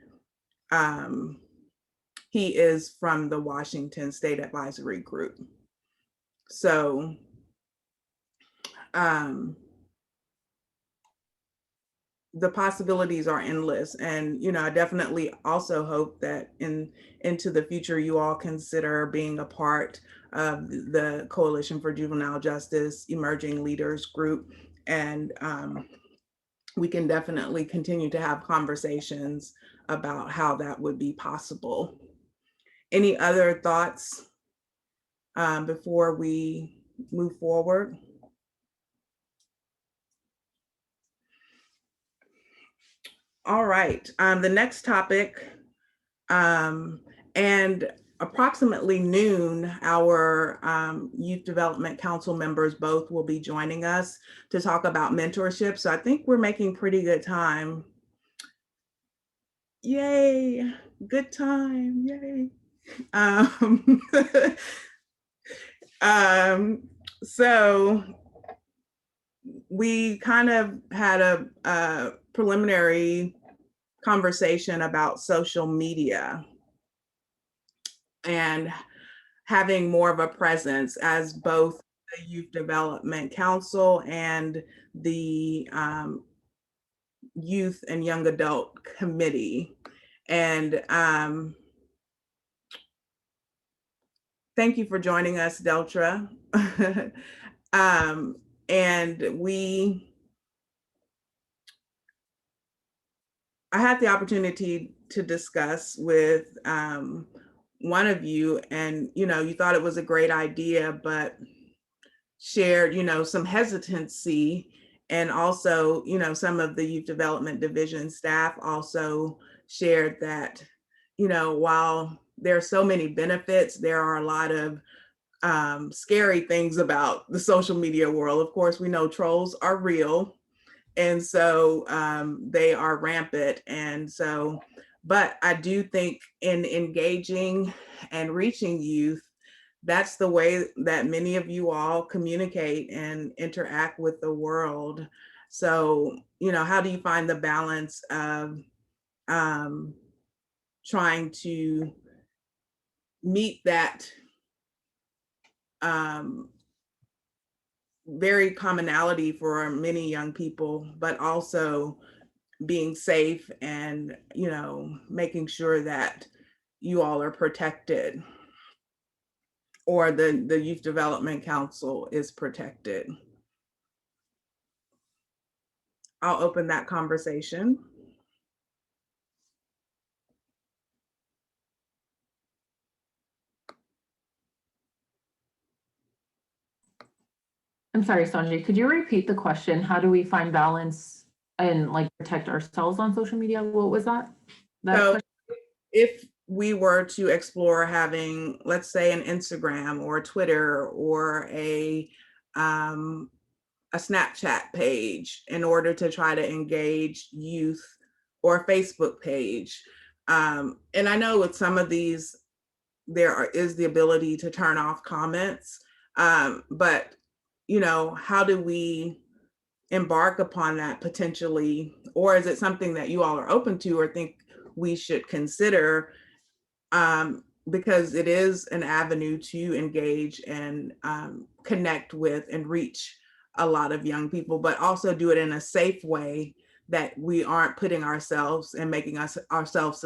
he is from the Washington State Advisory Group. So, the possibilities are endless. And, I definitely also hope that into the future, you all consider being a part of the Coalition for Juvenile Justice Emerging Leaders Group. And we can definitely continue to have conversations about how that would be possible. Any other thoughts before we move forward? All right, the next topic, and approximately noon, our Youth Development Council members both will be joining us to talk about mentorship. So I think we're making pretty good time. Yay, good time, yay. So we kind of had a preliminary conversation about social media and having more of a presence as both the Youth Development Council and the Youth and Young Adult Committee. And thank you for joining us, Deltra. And I had the opportunity to discuss with one of you, and you thought it was a great idea, but shared some hesitancy, and also some of the Youth Development Division staff also shared that while there are so many benefits, there are a lot of scary things about the social media world. Of course, we know trolls are real. And so they are rampant. And so, but I do think in engaging and reaching youth, that's the way that many of you all communicate and interact with the world. So, how do you find the balance of trying to meet that very commonality for many young people, but also being safe and, you know, making sure that you all are protected, or the Youth Development Council is protected. I'll open that conversation. I'm sorry, Sanjay, could you repeat the question? How do we find balance and like protect ourselves on social media? What was that? So Question? if we were to explore having, let's say, an Instagram or Twitter or a Snapchat page in order to try to engage youth, or a Facebook page. And I know with some of these, is the ability to turn off comments, but you know, how do we embark upon that potentially? Or is it something that you all are open to or think we should consider? Because it is an avenue to engage and connect with and reach a lot of young people, but also do it in a safe way that we aren't putting ourselves and making ourselves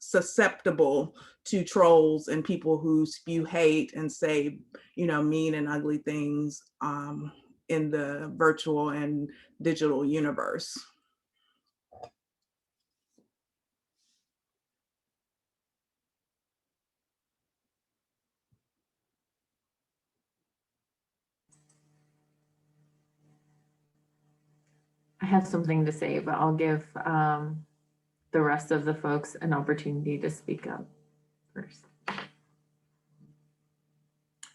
susceptible to trolls and people who spew hate and say, you know, mean and ugly things in the virtual and digital universe. I have something to say, but I'll give the rest of the folks an opportunity to speak up first.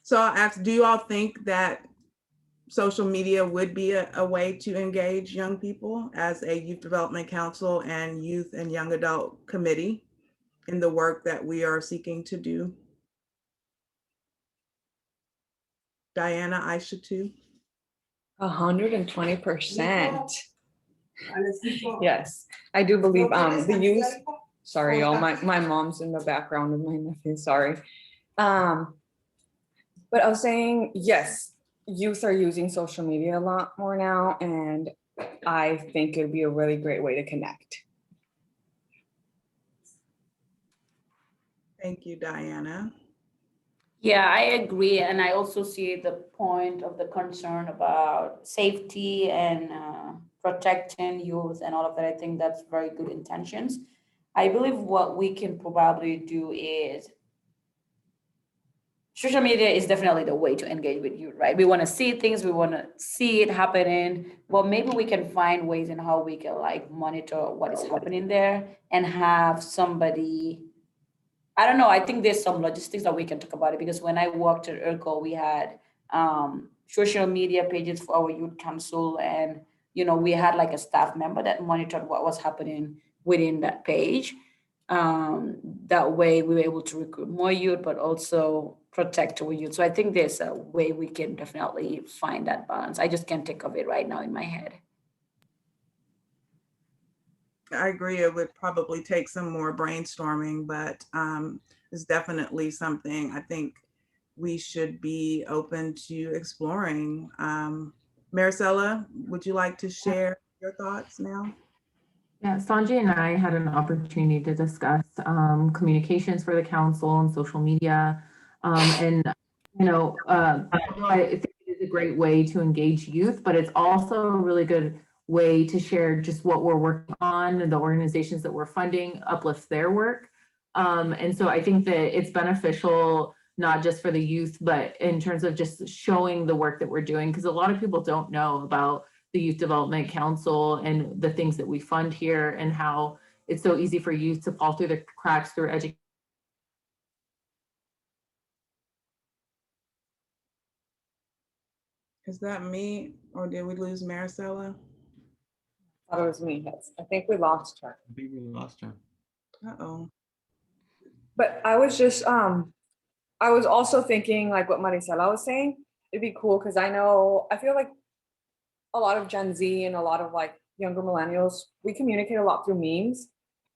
So I'll ask, do you all think that social media would be a way to engage young people as a Youth Development Council and Youth and Young Adult Committee in the work that we are seeking to do? Diana, Aisha too. 120%. Yes, I do believe the youth, sorry, y'all, my mom's in the background and my nephew, sorry. But I was saying, yes, youth are using social media a lot more now, and I think it'd be a really great way to connect. Thank you, Diana. Yeah, I agree. And I also see the point of the concern about safety and protecting youth and all of that. I think that's very good intentions. I believe what we can probably do is social media is definitely the way to engage with youth, right? We want to see things, we want to see it happening. Well, maybe we can find ways in how we can like monitor what is happening there and have somebody. I don't know. I think there's some logistics that we can talk about it, because when I worked at ERCO, we had social media pages for our youth council, and you know, we had like a staff member that monitored what was happening within that page. That way, we were able to recruit more youth, but also protect our youth. So I think there's a way we can definitely find that balance. I just can't think of it right now in my head. I agree, it would probably take some more brainstorming, but it's definitely something I think we should be open to exploring. Maricela, would you like to share your thoughts now? Yeah, Sanjay and I had an opportunity to discuss communications for the council and social media. And, you know, I think it is a great way to engage youth, but it's also a really good way to share just what we're working on, and the organizations that we're funding uplift their work. And so I think that it's beneficial, not just for the youth, but in terms of just showing the work that we're doing, because a lot of people don't know about the Youth Development Council and the things that we fund here, and how it's so easy for youth to fall through the cracks through education. Is that me, or did we lose Maricela? I thought it was me. I think we lost her. I think we lost her. Uh-oh. But I was just, I was also thinking like what Maricela was saying, it'd be cool because I feel like a lot of Gen Z and a lot of like younger millennials, we communicate a lot through memes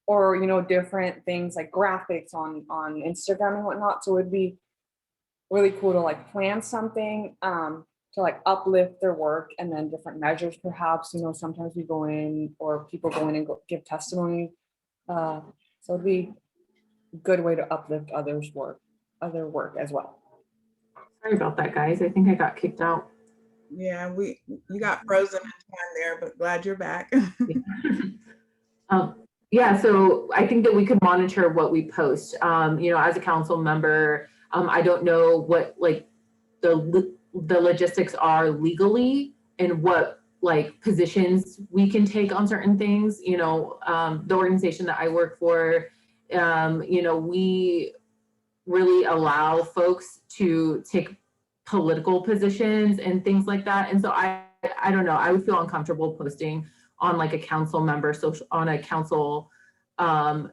or, you know, different things like graphics on Instagram and whatnot. So it'd be really cool to like plan something to to like uplift their work, and then different measures perhaps, sometimes we go in or people go in and give testimony. So it'd be a good way to uplift other work as well. Sorry about that, guys. I think I got kicked out. Yeah, you got frozen in time there, but glad you're back. Yeah, so I think that we could monitor what we post. As a council member, I don't know what like the logistics are legally and what like positions we can take on certain things. The organization that I work for, we really allow folks to take political positions and things like that. And so I don't know, I would feel uncomfortable posting on like a council member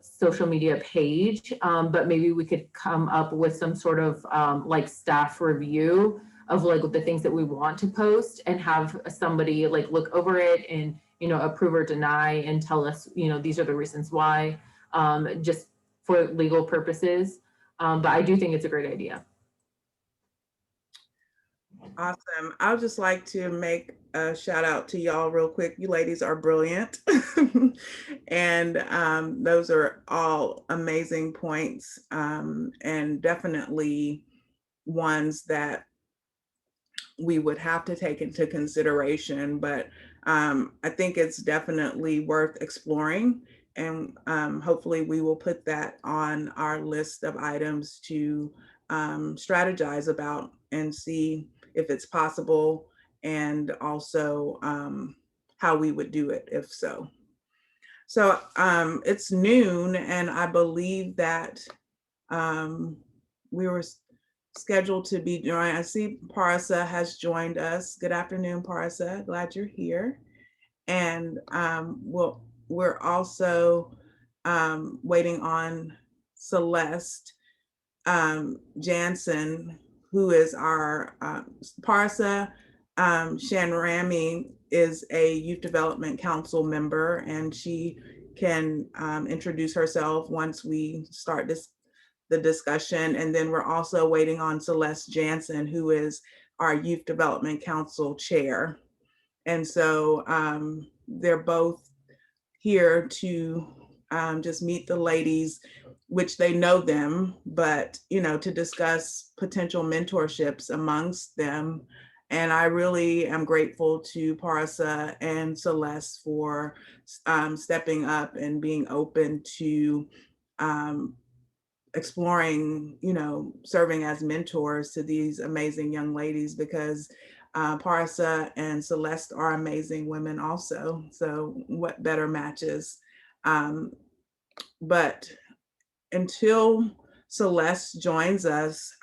social media page, but maybe we could come up with some sort of like staff review of like the things that we want to post and have somebody like look over it and approve or deny and tell us these are the reasons why, just for legal purposes. But I do think it's a great idea. Awesome. I would just like to make a shout out to y'all real quick. You ladies are brilliant. And those are all amazing points, and definitely ones that we would have to take into consideration. But I think it's definitely worth exploring. And hopefully we will put that on our list of items to strategize about and see if it's possible, and also how we would do it if so. So it's noon, and I believe that we were scheduled to be joined. I see Parsa has joined us. Good afternoon, Parsa. Glad you're here. And we're also waiting on Celeste Jansen, who is our Parsa Shanrami is a Youth Development Council member, and she can introduce herself once we start the discussion. And then we're also waiting on Celeste Jansen, who is our Youth Development Council chair. And so they're both here to just meet the ladies, which they know them, but to discuss potential mentorships amongst them. And I really am grateful to Parsa and Celeste for stepping up and being open to exploring, serving as mentors to these amazing young ladies, because Parsa and Celeste are amazing women also. So what better matches? But until Celeste joins us,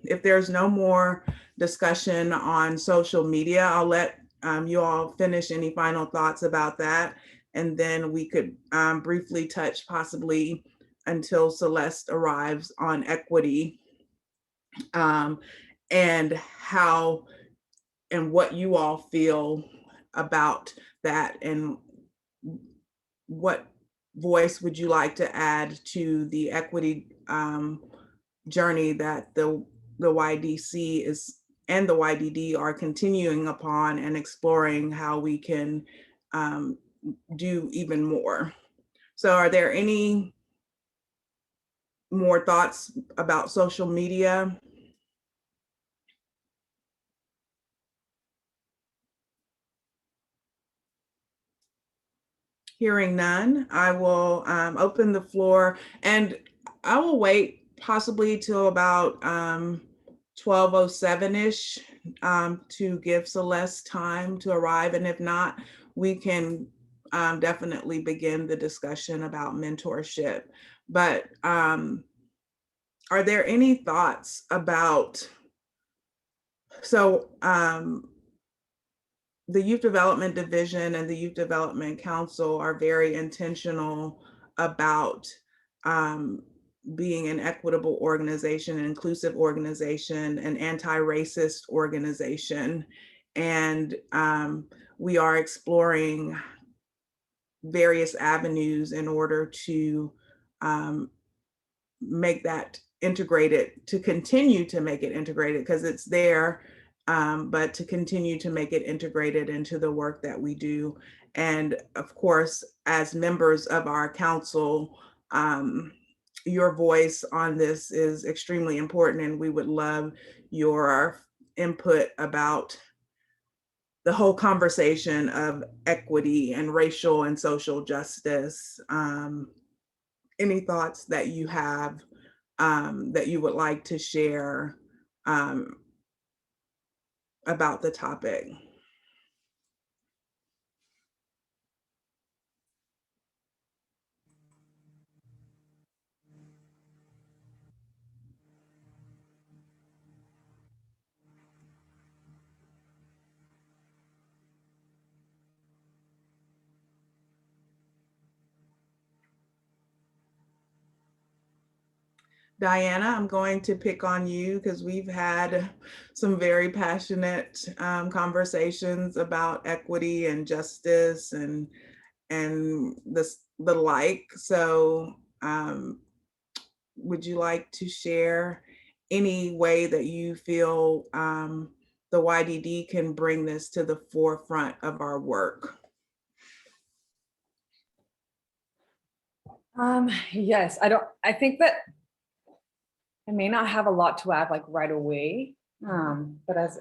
if there's no more discussion on social media, I'll let you all finish any final thoughts about that. And then we could briefly touch, possibly until Celeste arrives, on equity, and how and what you all feel about that, and what voice would you like to add to the equity journey that the YDC is and the YDD are continuing upon, and exploring how we can do even more. So are there any more thoughts about social media? Hearing none, I will open the floor, and I will wait possibly till about 12:07-ish to give Celeste time to arrive. And if not, we can definitely begin the discussion about mentorship. But are there any thoughts about, so the Youth Development Division and the Youth Development Council are very intentional about being an equitable organization, an inclusive organization, an anti-racist organization. And we are exploring various avenues in order to make that integrated, to continue to make it integrated, because it's there. but to continue to make it integrated into the work that we do. And of course, as members of our council, your voice on this is extremely important, and we would love your input about the whole conversation of equity and racial and social justice. Any thoughts that you have that you would like to share about the topic? Diana, I'm going to pick on you because we've had some very passionate conversations about equity and justice and the like. So would you like to share any way that you feel the YDD can bring this to the forefront of our work? Yes, I think that I may not have a lot to add like right away, but as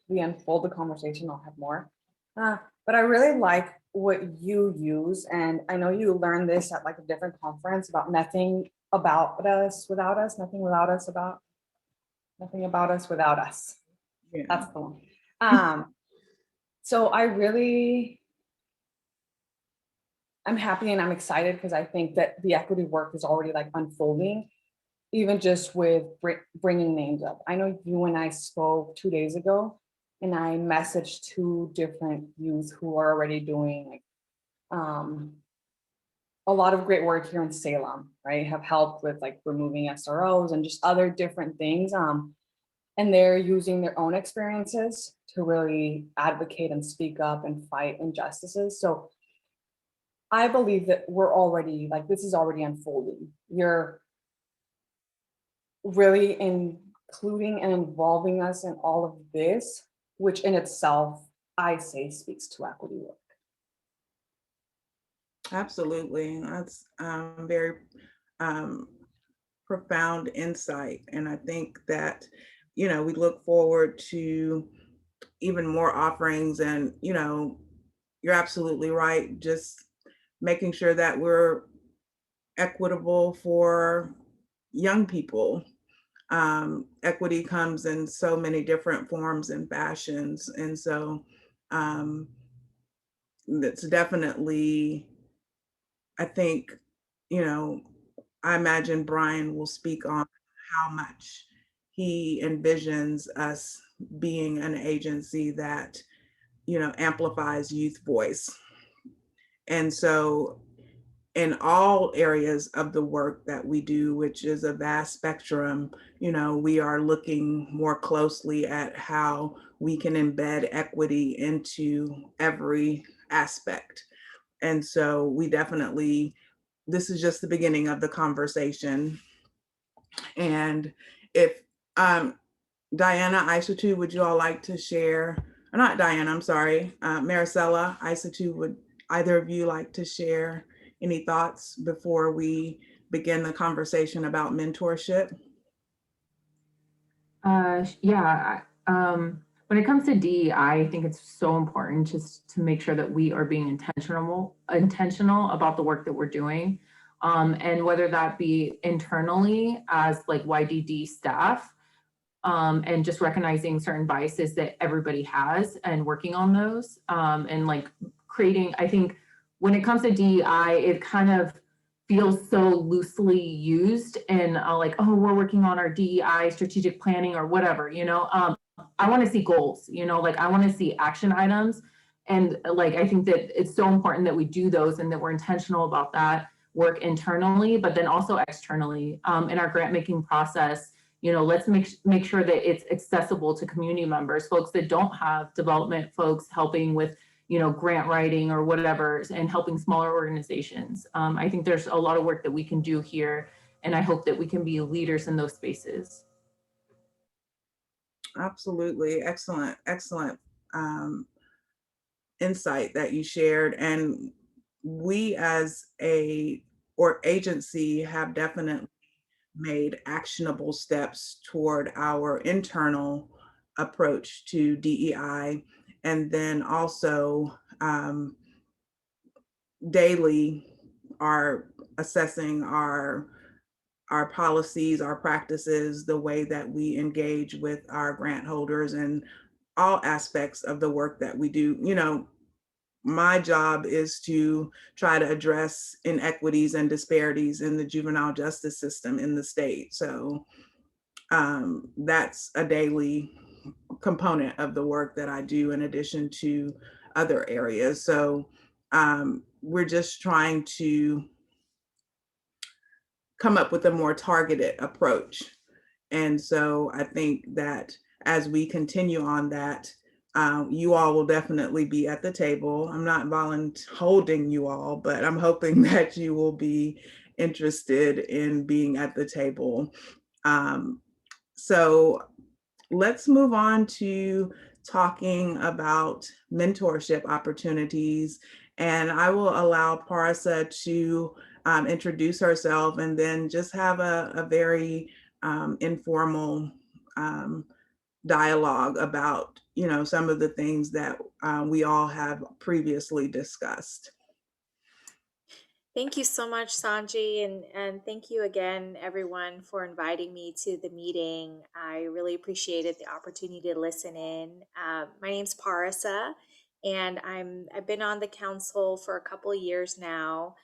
we unfold the conversation, I'll have more. But I really like what you use, and I know you learned this at like a different conference about nothing about us without us, nothing without us about, nothing about us without us. Yeah. That's the one. So I'm happy and I'm excited because I think that the equity work is already like unfolding, even just with bringing names up. I know you and I spoke 2 days ago, and I messaged 2 different youth who are already doing like, a lot of great work here in Salem, right? Have helped with like removing SROs and just other different things. And they're using their own experiences to really advocate and speak up and fight injustices. So I believe that we're already like, this is already unfolding. You're really including and involving us in all of this, which in itself, I say speaks to equity work. Absolutely. That's very profound insight. And I think that, we look forward to even more offerings. And, you're absolutely right. Just making sure that we're equitable for young people. Equity comes in so many different forms and fashions. And so that's definitely, I think, I imagine Brian will speak on how much he envisions us being an agency that, amplifies youth voice. And so in all areas of the work that we do, which is a vast spectrum, we are looking more closely at how we can embed equity into every aspect. And so we definitely, this is just the beginning of the conversation. And if Diana, Isatu, would you all like to share, or not Diana, I'm sorry, Maricela, Isatu, would either of you like to share any thoughts before we begin the conversation about mentorship? Yeah. When it comes to DEI, I think it's so important just to make sure that we are being intentional about the work that we're doing. And whether that be internally as like YDD staff, and just recognizing certain biases that everybody has and working on those, and like creating, I think when it comes to DEI, it kind of feels so loosely used and like, oh, we're working on our DEI strategic planning or whatever, I want to see goals, like I want to see action items. And like, I think that it's so important that we do those and that we're intentional about that work internally, but then also externally in our grant making process. Let's make sure that it's accessible to community members, folks that don't have development folks helping with, grant writing or whatever, and helping smaller organizations. I think there's a lot of work that we can do here, and I hope that we can be leaders in those spaces. Absolutely. Excellent. Excellent insight that you shared. And we as or agency have definitely made actionable steps toward our internal approach to DEI. And then also daily are assessing our policies, our practices, the way that we engage with our grant holders and all aspects of the work that we do. You know, my job is to try to address inequities and disparities in the juvenile justice system in the state. So that's a daily component of the work that I do in addition to other areas. So we're just trying to come up with a more targeted approach. And so I think that as we continue on that, you all will definitely be at the table. I'm not holding you all, but I'm hoping that you will be interested in being at the table. So let's move on to talking about mentorship opportunities. And I will allow Parsa to introduce herself and then just have a very informal dialogue about, you know, some of the things that we all have previously discussed. Thank you so much, Sanji, and thank you again, everyone, for inviting me to the meeting. I really appreciated the opportunity to listen in. My name's Parasa, and I've been on the council for a couple of years now.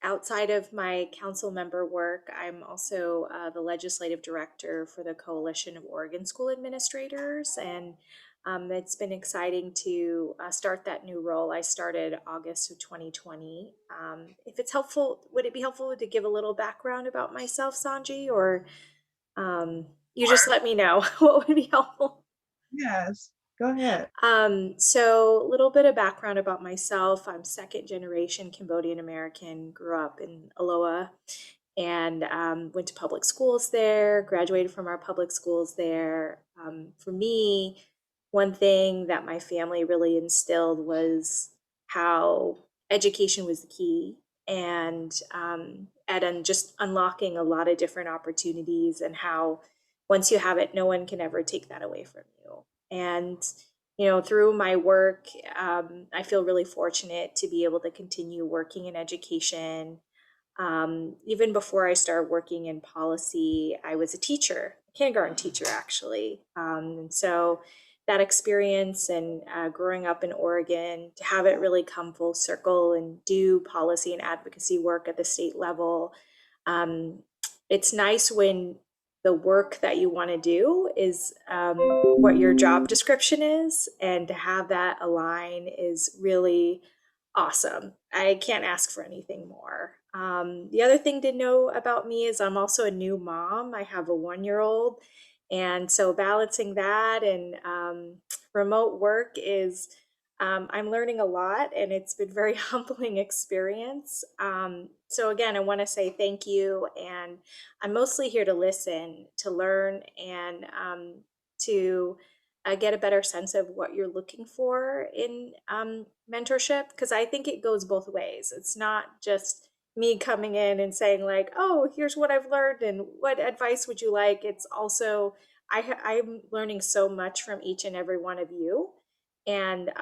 Outside of my council member work, I'm also the legislative director for the Coalition of Oregon School Administrators, and it's been exciting to start that new role. I started August of 2020. If it's helpful, would it be helpful to give a little background about myself, Sanji, or you just let me know what would be helpful? Yes, go ahead. So a little bit of background about myself. I'm second generation Cambodian American, grew up in Aloha and went to public schools there, graduated from our public schools there. For me, one thing that my family really instilled was how education was the key and just unlocking a lot of different opportunities and how once you have it, no one can ever take that away from you. And, you know, through my work, I feel really fortunate to be able to continue working in education. Even before I started working in policy, I was a teacher, a kindergarten teacher, actually. And so that experience and growing up in Oregon, to have it really come full circle and do policy and advocacy work at the state level, it's nice when the work that you want to do is what your job description is, and to have that align is really awesome. I can't ask for anything more. The other thing to know about me is I'm also a new mom. I have a 1-year-old. And so balancing that and remote work is, I'm learning a lot, and it's been a very humbling experience. So again, I want to say thank you. And I'm mostly here to listen, to learn, and to get a better sense of what you're looking for in mentorship, because I think it goes both ways. It's not just me coming in and saying like, oh, here's what I've learned and what advice would you like. It's also I'm learning so much from each and every one of you, and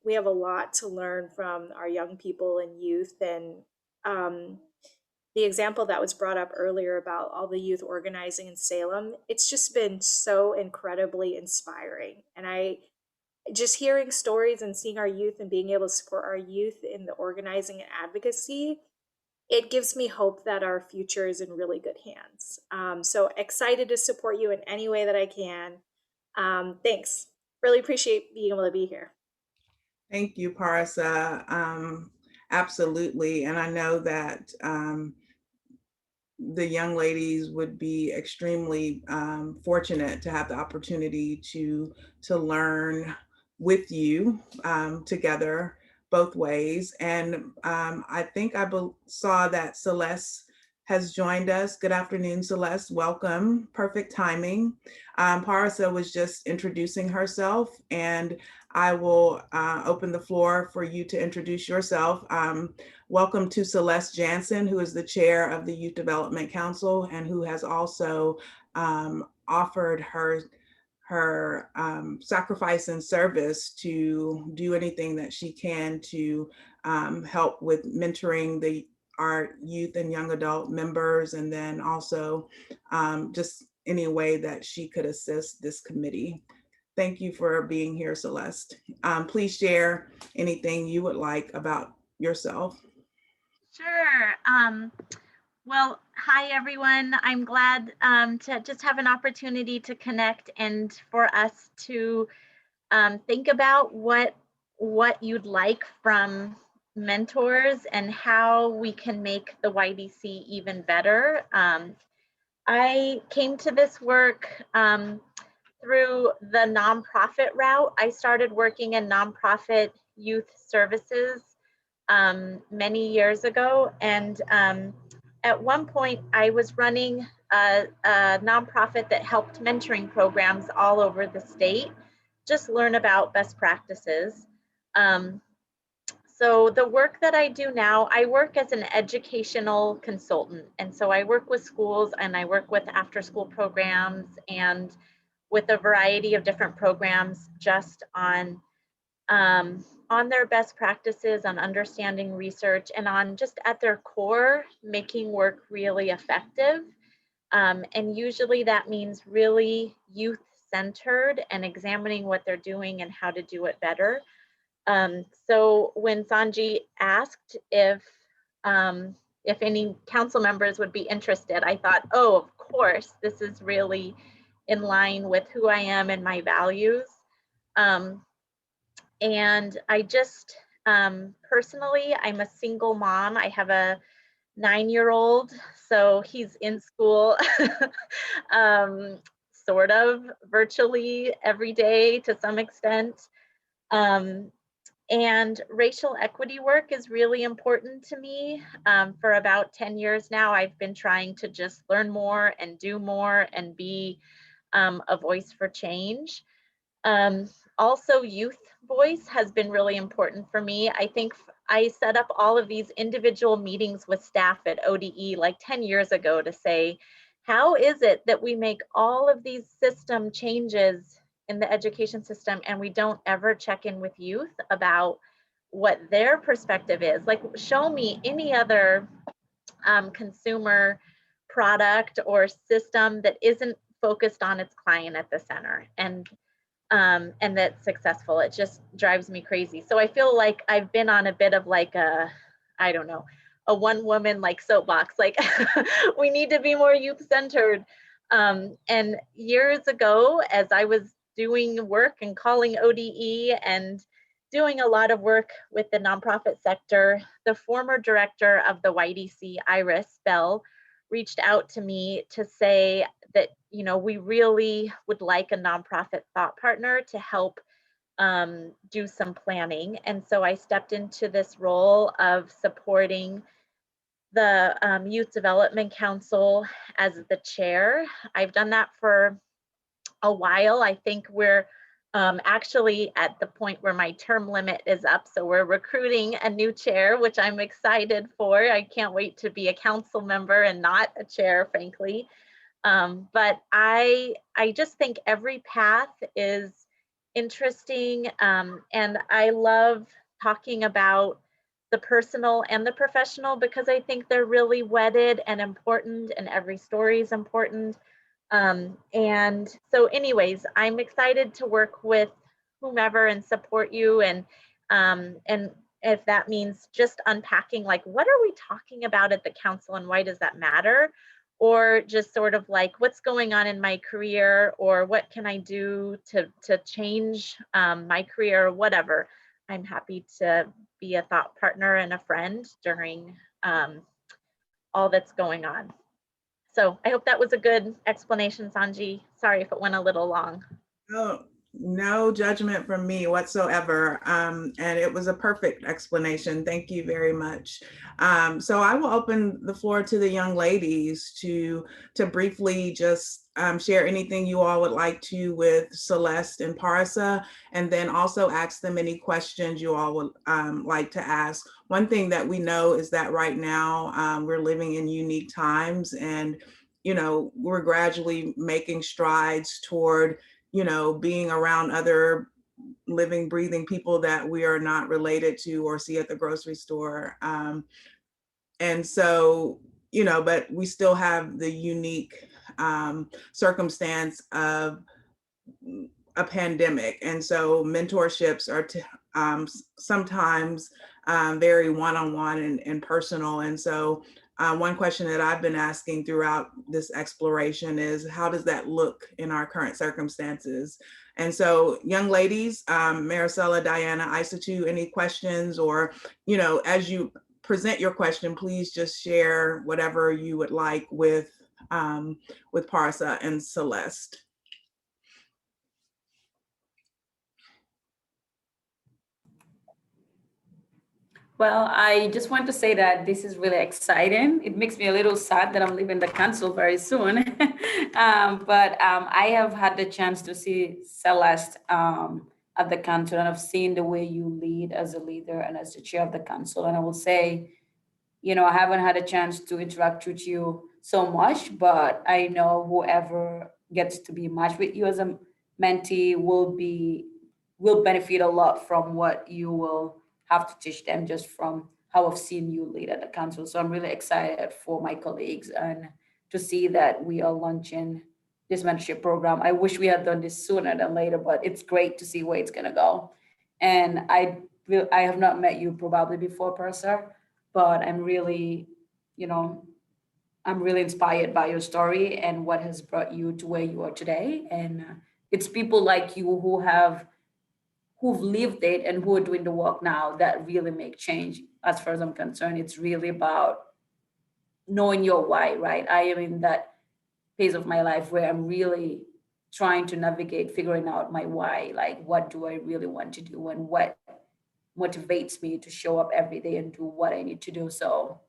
we have a lot to learn from our young people and youth. And the example that was brought up earlier about all the youth organizing in Salem, it's just been so incredibly inspiring. And I just hearing stories and seeing our youth and being able to support our youth in the organizing and advocacy, it gives me hope that our future is in really good hands. So excited to support you in any way that I can. Thanks. Really appreciate being able to be here. Thank you, Parsa. Absolutely. And I know that the young ladies would be extremely fortunate to have the opportunity to learn with you together both ways. And I think I saw that Celeste has joined us. Good afternoon, Celeste. Welcome. Perfect timing. Parasa was just introducing herself, and I will open the floor for you to introduce yourself. Welcome to Celeste Jansen, who is the chair of the Youth Development Council and who has also offered her sacrifice and service to do anything that she can to help with mentoring our youth and young adult members, and then also just any way that she could assist this committee. Thank you for being here, Celeste. Please share anything you would like about yourself. Sure. Well, hi, everyone. I'm glad to just have an opportunity to connect and for us to think about what you'd like from mentors and how we can make the YDC even better. I came to this work through the nonprofit route. I started working in nonprofit youth services many years ago, and at one point, I was running a nonprofit that helped mentoring programs all over the state, just learn about best practices. So the work that I do now, I work as an educational consultant. And so I work with schools and I work with after-school programs and with a variety of different programs just on their best practices, on understanding research, and on just at their core, making work really effective. And usually that means really youth-centered and examining what they're doing and how to do it better. So when Sanji asked if any council members would be interested, I thought, oh, of course, this is really in line with who I am and my values. And I just, personally, I'm a single mom. I have a 9-year-old, so he's in school sort of virtually every day to some extent. And racial equity work is really important to me. For about 10 years now, I've been trying to just learn more and do more and be a voice for change. Also, youth voice has been really important for me. I think I set up all of these individual meetings with staff at ODE like 10 years ago to say, how is it that we make all of these system changes in the education system and we don't ever check in with youth about what their perspective is? Like, show me any other consumer product or system that isn't focused on its client at the center and that's successful. It just drives me crazy. So I feel like I've been on a bit of like a, I don't know, a one woman like soapbox, like we need to be more youth centered. And years ago, as I was doing work and calling ODE and doing a lot of work with the nonprofit sector, the former director of the YDC, Iris Bell, reached out to me to say that, you know, we really would like a nonprofit thought partner to help do some planning. And so I stepped into this role of supporting the Youth Development Council as the chair. I've done that for a while. I think we're actually at the point where my term limit is up. So we're recruiting a new chair, which I'm excited for. I can't wait to be a council member and not a chair, frankly. But I just think every path is interesting. And I love talking about the personal and the professional because I think they're really wedded and important and every story is important. And so anyways, I'm excited to work with whomever and support you. And if that means just unpacking, like, what are we talking about at the council and why does that matter? Or just sort of like, what's going on in my career or what can I do to change my career or whatever. I'm happy to be a thought partner and a friend during all that's going on. So I hope that was a good explanation, Sanji. Sorry if it went a little long. Oh, No judgment from me whatsoever. And it was a perfect explanation. Thank you very much. So I will open the floor to the young ladies to briefly just share anything you all would like to with Celeste and Parsa, and then also ask them any questions you all would like to ask. One thing that we know is that right now we're living in unique times, and we're gradually making strides toward being around other living, breathing people that we are not related to or see at the grocery store. And so, but we still have the unique circumstance of a pandemic. And so mentorships are sometimes very one-on-one and personal. And so one question that I've been asking throughout this exploration is, how does that look in our current circumstances? And so young ladies, Maricela, Diana, Isatu, any questions? Or, as you present your question, please just share whatever you would like with Parsa and Celeste. Well, I just want to say that this is really exciting. It makes me a little sad that I'm leaving the council very soon. But I have had the chance to see Celeste at the council, and I've seen the way you lead as a leader and as the chair of the council. And I will say, I haven't had a chance to interact with you so much, but I know whoever gets to be matched with you as a mentee will benefit a lot from what you will have to teach them, just from how I've seen you lead at the council. So I'm really excited for my colleagues and to see that we are launching this mentorship program. I wish we had done this sooner than later, but it's great to see where it's gonna go. And I have not met you probably before, Parsa, but I'm really inspired by your story and what has brought you to where you are today. And it's people like you who've lived it and who are doing the work now that really make change. As far as I'm concerned, it's really about knowing your why, right? I am in that phase of my life where I'm really trying to navigate figuring out my why, like what do I really want to do and what motivates me to show up every day and do what I need to do. So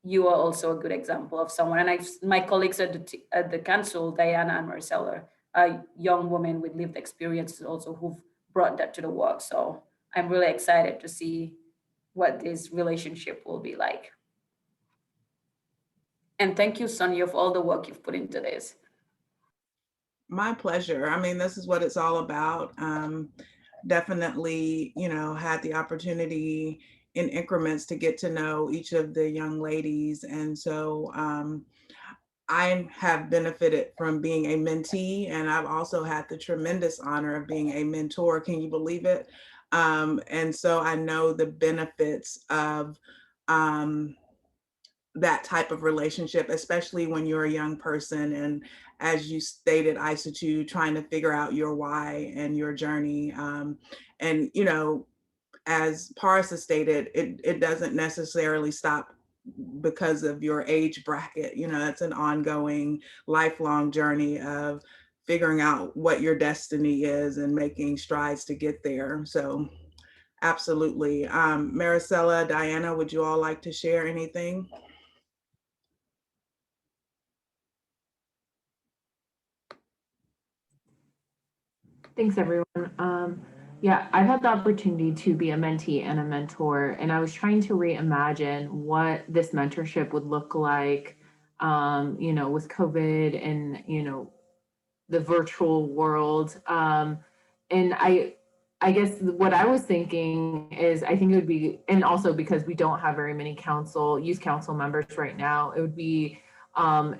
you are also a good example of someone. And my colleagues at the council, Diana and Marcella, are young women with lived experiences also who've brought that to the work. So I'm really excited to see what this relationship will be like. And thank you, Sonia, for all the work you've put into this. My pleasure. I mean, this is what it's all about. Definitely, had the opportunity in increments to get to know each of the young ladies. And so I have benefited from being a mentee, and I've also had the tremendous honor of being a mentor. Can you believe it? And so I know the benefits of that type of relationship, especially when you're a young person. And as you stated, Isatu, trying to figure out your why and your journey. And, as Parsa stated, it doesn't necessarily stop because of your age bracket. It's an ongoing, lifelong journey of figuring out what your destiny is and making strides to get there. So absolutely. Maricela, Diana, would you all like to share anything? Thanks, everyone. Yeah, I've had the opportunity to be a mentee and a mentor, and I was trying to reimagine what this mentorship would look like, with COVID and, the virtual world. And I guess what I was thinking is, I think it would be, and also because we don't have very many youth council members right now, it would be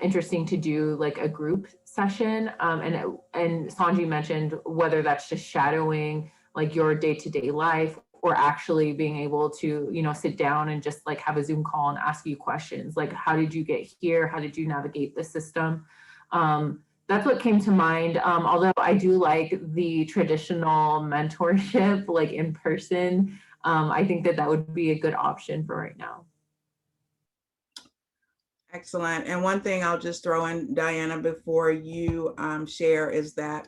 interesting to do like a group session. And Sanji mentioned whether that's just shadowing like your day-to-day life, or actually being able to, sit down and just like have a Zoom call and ask you questions. Like, how did you get here? How did you navigate the system? That's what came to mind. Although I do like the traditional mentorship, like in person, I think that would be a good option for right now. Excellent. And one thing I'll just throw in, Diana, before you share, is that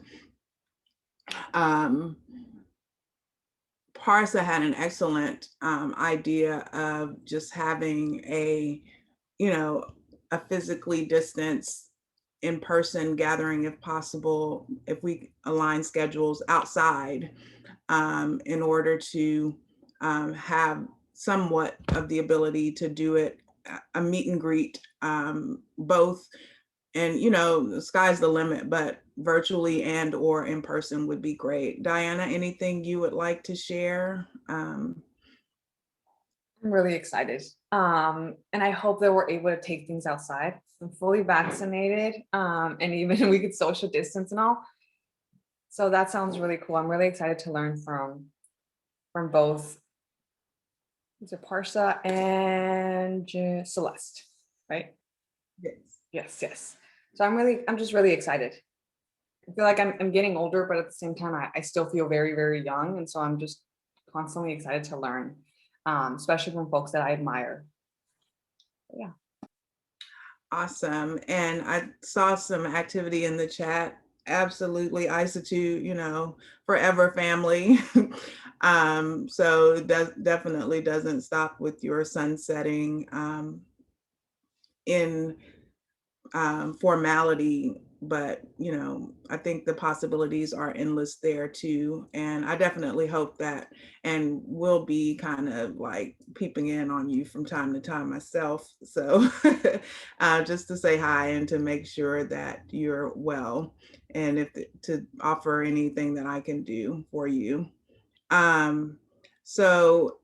Parsa had an excellent idea of just having a, a physically distanced in-person gathering if possible, if we align schedules outside, in order to have somewhat of the ability to do it, a meet and greet, both, and the sky's the limit, but virtually and or in person would be great. Diana, anything you would like to share? I'm really excited. And I hope that we're able to take things outside. I'm fully vaccinated, and even we could social distance and all. So that sounds really cool. I'm really excited to learn from both. Is it Parsa and Celeste, right? Yes. Yes. So I'm just really excited. I feel like I'm getting older, but at the same time, I still feel very, very young. And so I'm just constantly excited to learn, especially from folks that I admire. Yeah. Awesome. And I saw some activity in the chat. Absolutely. Isatu, forever family. So that definitely doesn't stop with your sunsetting in formality, but I think the possibilities are endless there too. And I definitely hope that, and will be kind of like peeping in on you from time to time myself. So just to say hi and to make sure that you're well, and if to offer anything that I can do for you. So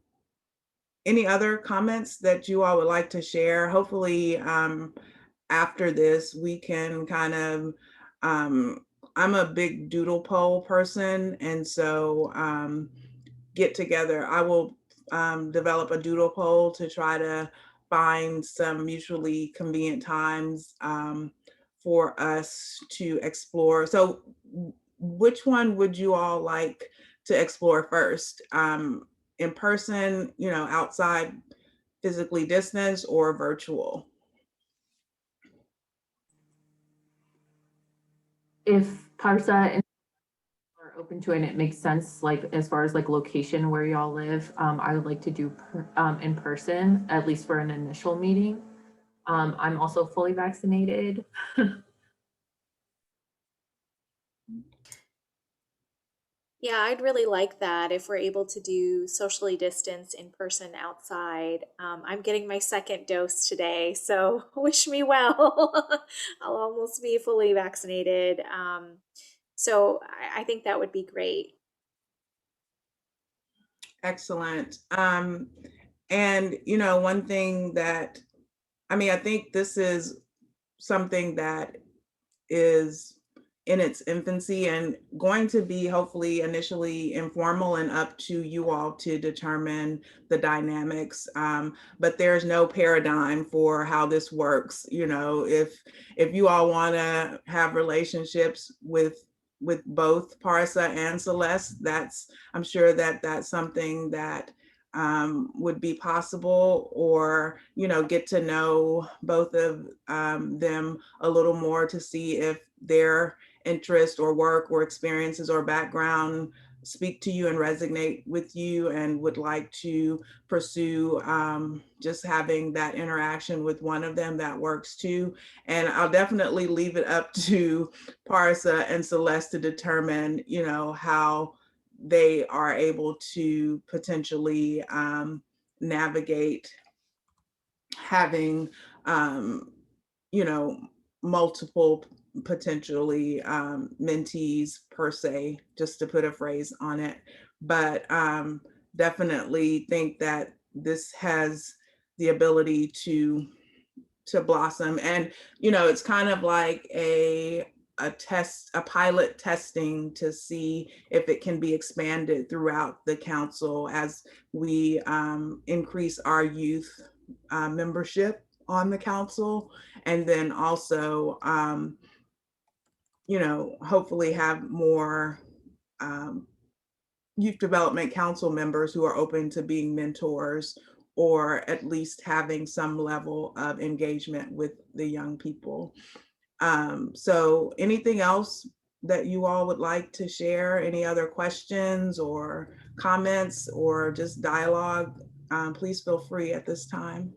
any other comments that you all would like to share? Hopefully, after this, we can kind of, I'm a big doodle poll person. And so get together, I will develop a doodle poll to try to find some mutually convenient times for us to explore. So which one would you all like to explore first? In person, outside, physically distanced, or virtual? If Parsa are open to it and it makes sense, like as far as like location where y'all live, I would like to do in person, at least for an initial meeting. I'm also fully vaccinated. Yeah, I'd really like that if we're able to do socially distance in person outside. I'm getting my second dose today, so wish me well. I'll almost be fully vaccinated. So I think that would be great. Excellent. And one thing that, I think this is something that is in its infancy and going to be hopefully initially informal and up to you all to determine the dynamics. But there's no paradigm for how this works. If you all want to have relationships with both Parsa and Celeste, I'm sure that's something that would be possible, or get to know both of them a little more to see if their interest or work or experiences or background speak to you and resonate with you, and would like to pursue just having that interaction with one of them. That works too. And I'll definitely leave it up to Parsa and Celeste to determine how they are able to potentially navigate having multiple potentially mentees per se, just to put a phrase on it. But definitely think that this has the ability to blossom. And it's kind of like a pilot testing to see if it can be expanded throughout the council as we increase our youth membership on the council, and then also hopefully have more youth development council members who are open to being mentors, or at least having some level of engagement with the young people. So anything else that you all would like to share? Any other questions or comments or just dialogue? Please feel free at this time.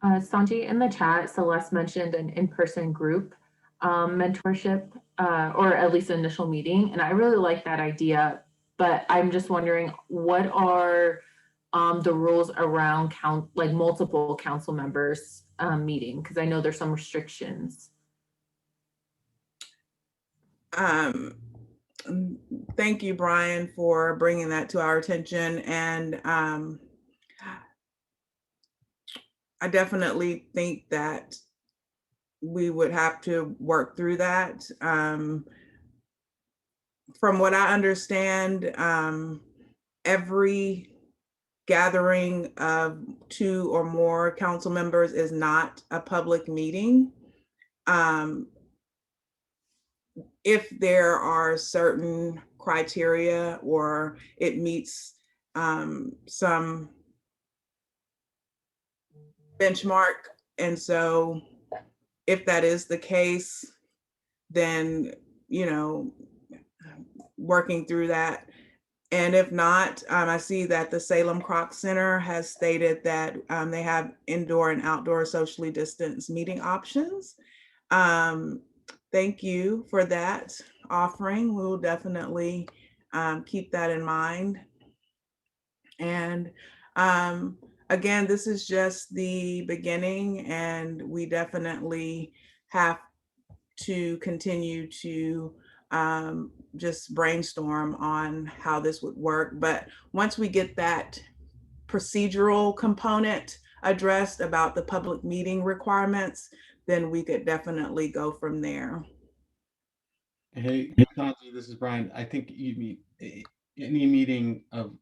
Sanji, in the chat, Celeste mentioned an in-person group mentorship, or at least an initial meeting. And I really like that idea, but I'm just wondering, what are the rules around multiple council members meeting? Because I know there's some restrictions. Thank you, Brian, for bringing that to our attention. And I definitely think that we would have to work through that. From what I understand, every gathering of 2 or more council members is not a public meeting. If there are certain criteria or it meets some benchmark. And so if that is the case, then, working through that. And if not, I see that the Salem Kroc Center has stated that they have indoor and outdoor socially distanced meeting options. Thank you for that offering. We will definitely keep that in mind. And again, this is just the beginning, and we definitely have to continue to just brainstorm on how this would work. But once we get that procedural component addressed about the public meeting requirements, then we could definitely go from there. Hey, Sanji, this is Brian. I think any meeting of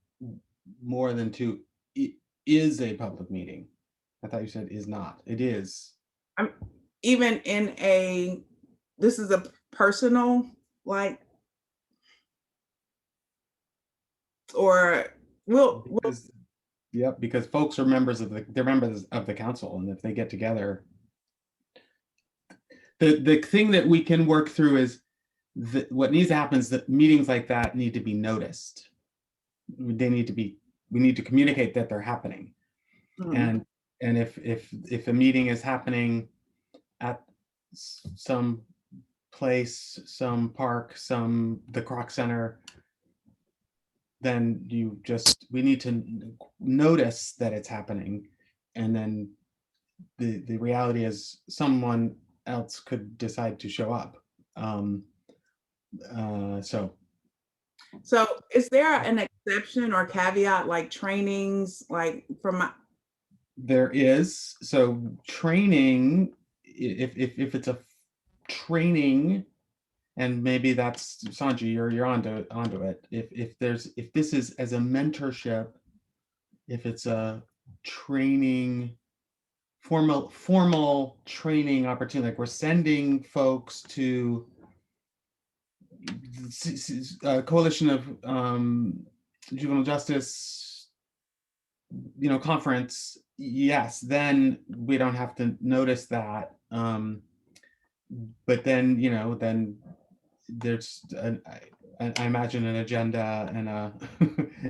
more than 2 is a public meeting. I thought you said is not. It is. Even in this is a personal, or because folks are members of the council, and if they get together, the thing that we can work through is what needs to happen is that meetings like that need to be noticed. We need to communicate that they're happening. And if a meeting is happening at some place, some park, the Kroc Center, then we need to notice that it's happening. And then the reality is someone else could decide to show up. So is there an exception or caveat, like trainings, There is. So training, if it's a training, and maybe that's Sanji, you're onto it. If this is as a mentorship, if it's a training, formal training opportunity, like we're sending folks to Coalition of Juvenile Justice, conference, yes, then we don't have to notice that. But then, then there's I imagine an agenda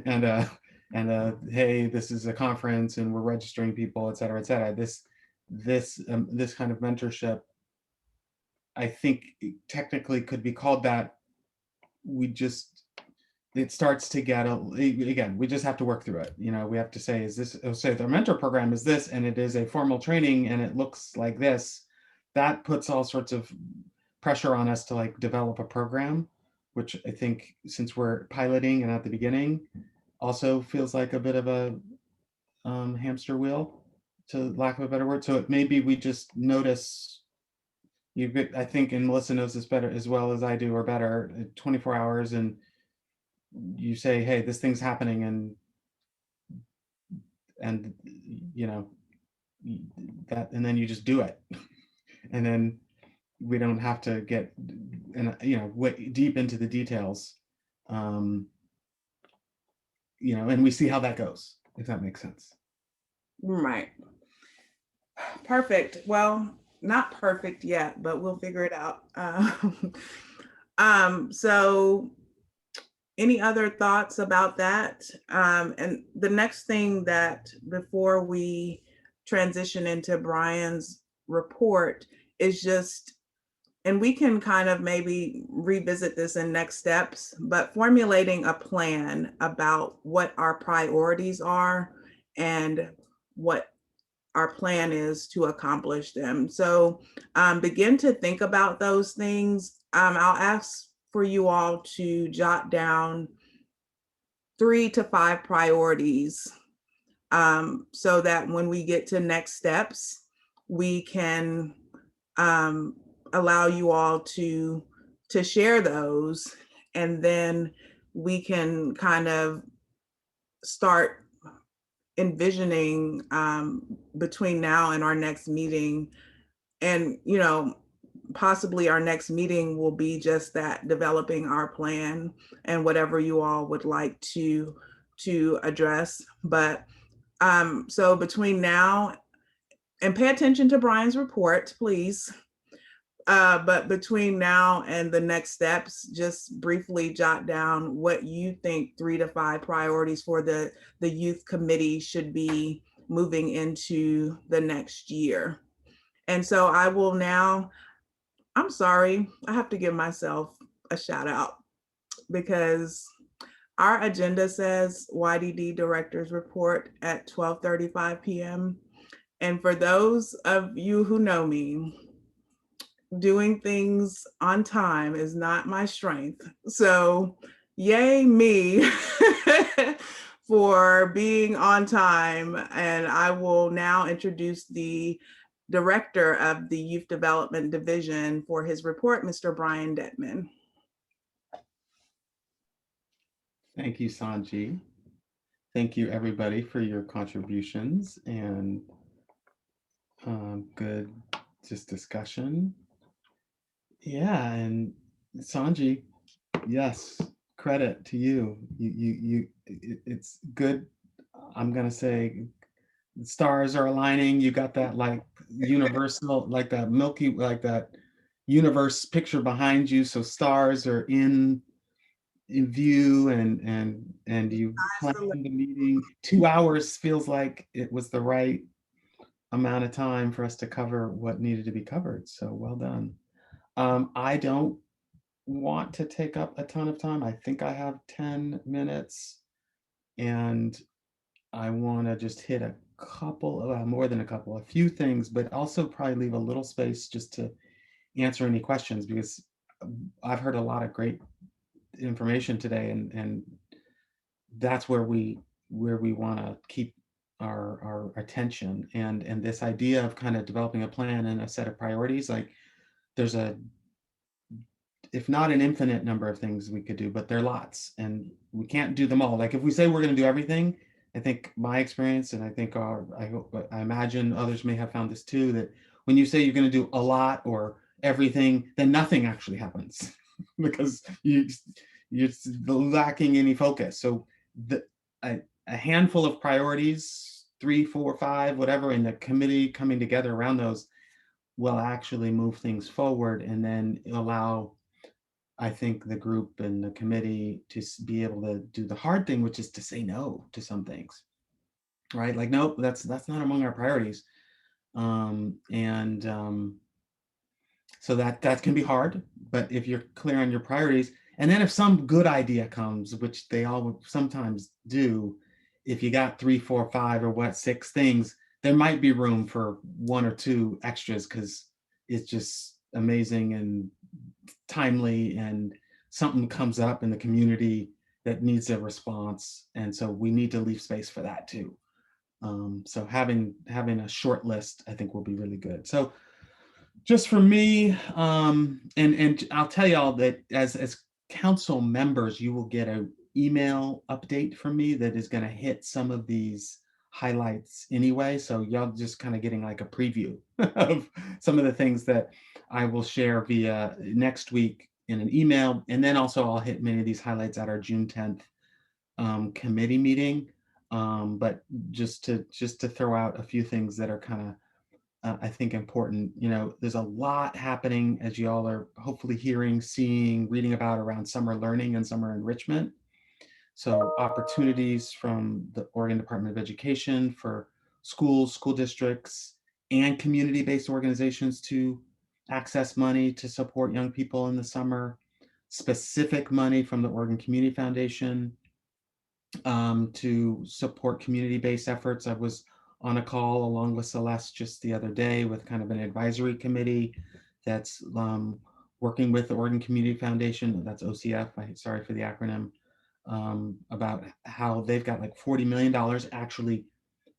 and a hey, this is a conference and we're registering people, et cetera, et cetera. This kind of mentorship, I think technically could be called that. It starts to get again, we just have to work through it. We have to say, say their mentor program is this, and it is a formal training and it looks like this. That puts all sorts of pressure on us to develop a program, which I think, since we're piloting and at the beginning, also feels like a bit of a hamster wheel, to lack of a better word. So maybe we just notice. I think, and Melissa knows this better as well as I do, or better, 24 hours, and you say, hey, this thing's happening, and that, and then you just do it. And then we don't have to get way deep into the details, and we see how that goes, if that makes sense. Right. Perfect. Well, not perfect yet, but we'll figure it out. So any other thoughts about that? And the next thing that before we transition into Brian's report is just, and we can kind of maybe revisit this in next steps, but formulating a plan about what our priorities are and what our plan is to accomplish them. So begin to think about those things. I'll ask for you all to jot down 3 to 5 priorities so that when we get to next steps, we can allow you all to share those, and then we can kind of start envisioning between now and our next meeting. And, you know, possibly our next meeting will be just that, developing our plan and whatever you all would like to address. But so between now, and pay attention to Brian's report, please. But between now and the next steps, just briefly jot down what you think 3 to 5 priorities for the youth committee should be moving into the next year. And so I will now, I'm sorry, I have to give myself a shout out because our agenda says YDD Director's Report at 12:35 p.m. And for those of you who know me, doing things on time is not my strength. So yay me for being on time. And I will now introduce the Director of the Youth Development Division for his report, Mr. Brian Detman. Thank you, Sanji. Thank you, everybody, for your contributions and good just discussion. Yeah, and Sanji, yes, credit to you. It's good. I'm gonna say stars are aligning. You got that like universal, like that milky, like that universe picture behind you. So stars are in view, and you planned the meeting. 2 hours feels like it was the right amount of time for us to cover what needed to be covered. So well done. I don't want to take up a ton of time. I think I have 10 minutes, and I want to just hit a couple of more than a couple, a few things, but also probably leave a little space just to answer any questions, because I've heard a lot of great information today, and that's where we want to keep our attention, and this idea of kind of developing a plan and a set of priorities. Like there's a, if not an infinite number of things we could do, but there are lots, and we can't do them all. Like if we say we're going to do everything, I think my experience, and I think I imagine others may have found this too, that when you say you're going to do a lot or everything, then nothing actually happens because you're lacking any focus. So a handful of priorities, 3, 4, 5, whatever, in the committee coming together around those will actually move things forward, and then allow, I think, the group and the committee to be able to do the hard thing, which is to say no to some things, right? Like, nope, that's not among our priorities. So that can be hard, but if you're clear on your priorities, and then if some good idea comes, which they all sometimes do, if you got 3, 4, 5, or 6 things, there might be room for 1 or 2 extras because it's just amazing and timely, and something comes up in the community that needs a response, and so we need to leave space for that too. So having a short list, I think, will be really good. So just for me, and I'll tell y'all that as council members, you will get an email update from me that is going to hit some of these highlights anyway. So y'all just kind of getting like a preview of some of the things that I will share via next week in an email. And then also I'll hit many of these highlights at our June 10th committee meeting. But just to throw out a few things that are kind I think important. You know, there's a lot happening, as you all are hopefully hearing, seeing, reading about, around summer learning and summer enrichment. So opportunities from the Oregon Department of Education for schools, school districts, and community-based organizations to access money to support young people in the summer. Specific money from the Oregon Community Foundation to support community-based efforts. I was on a call along with Celeste just the other day with kind of an advisory committee that's working with the Oregon Community Foundation, that's OCF, sorry for the acronym, about how they've got like $40 million actually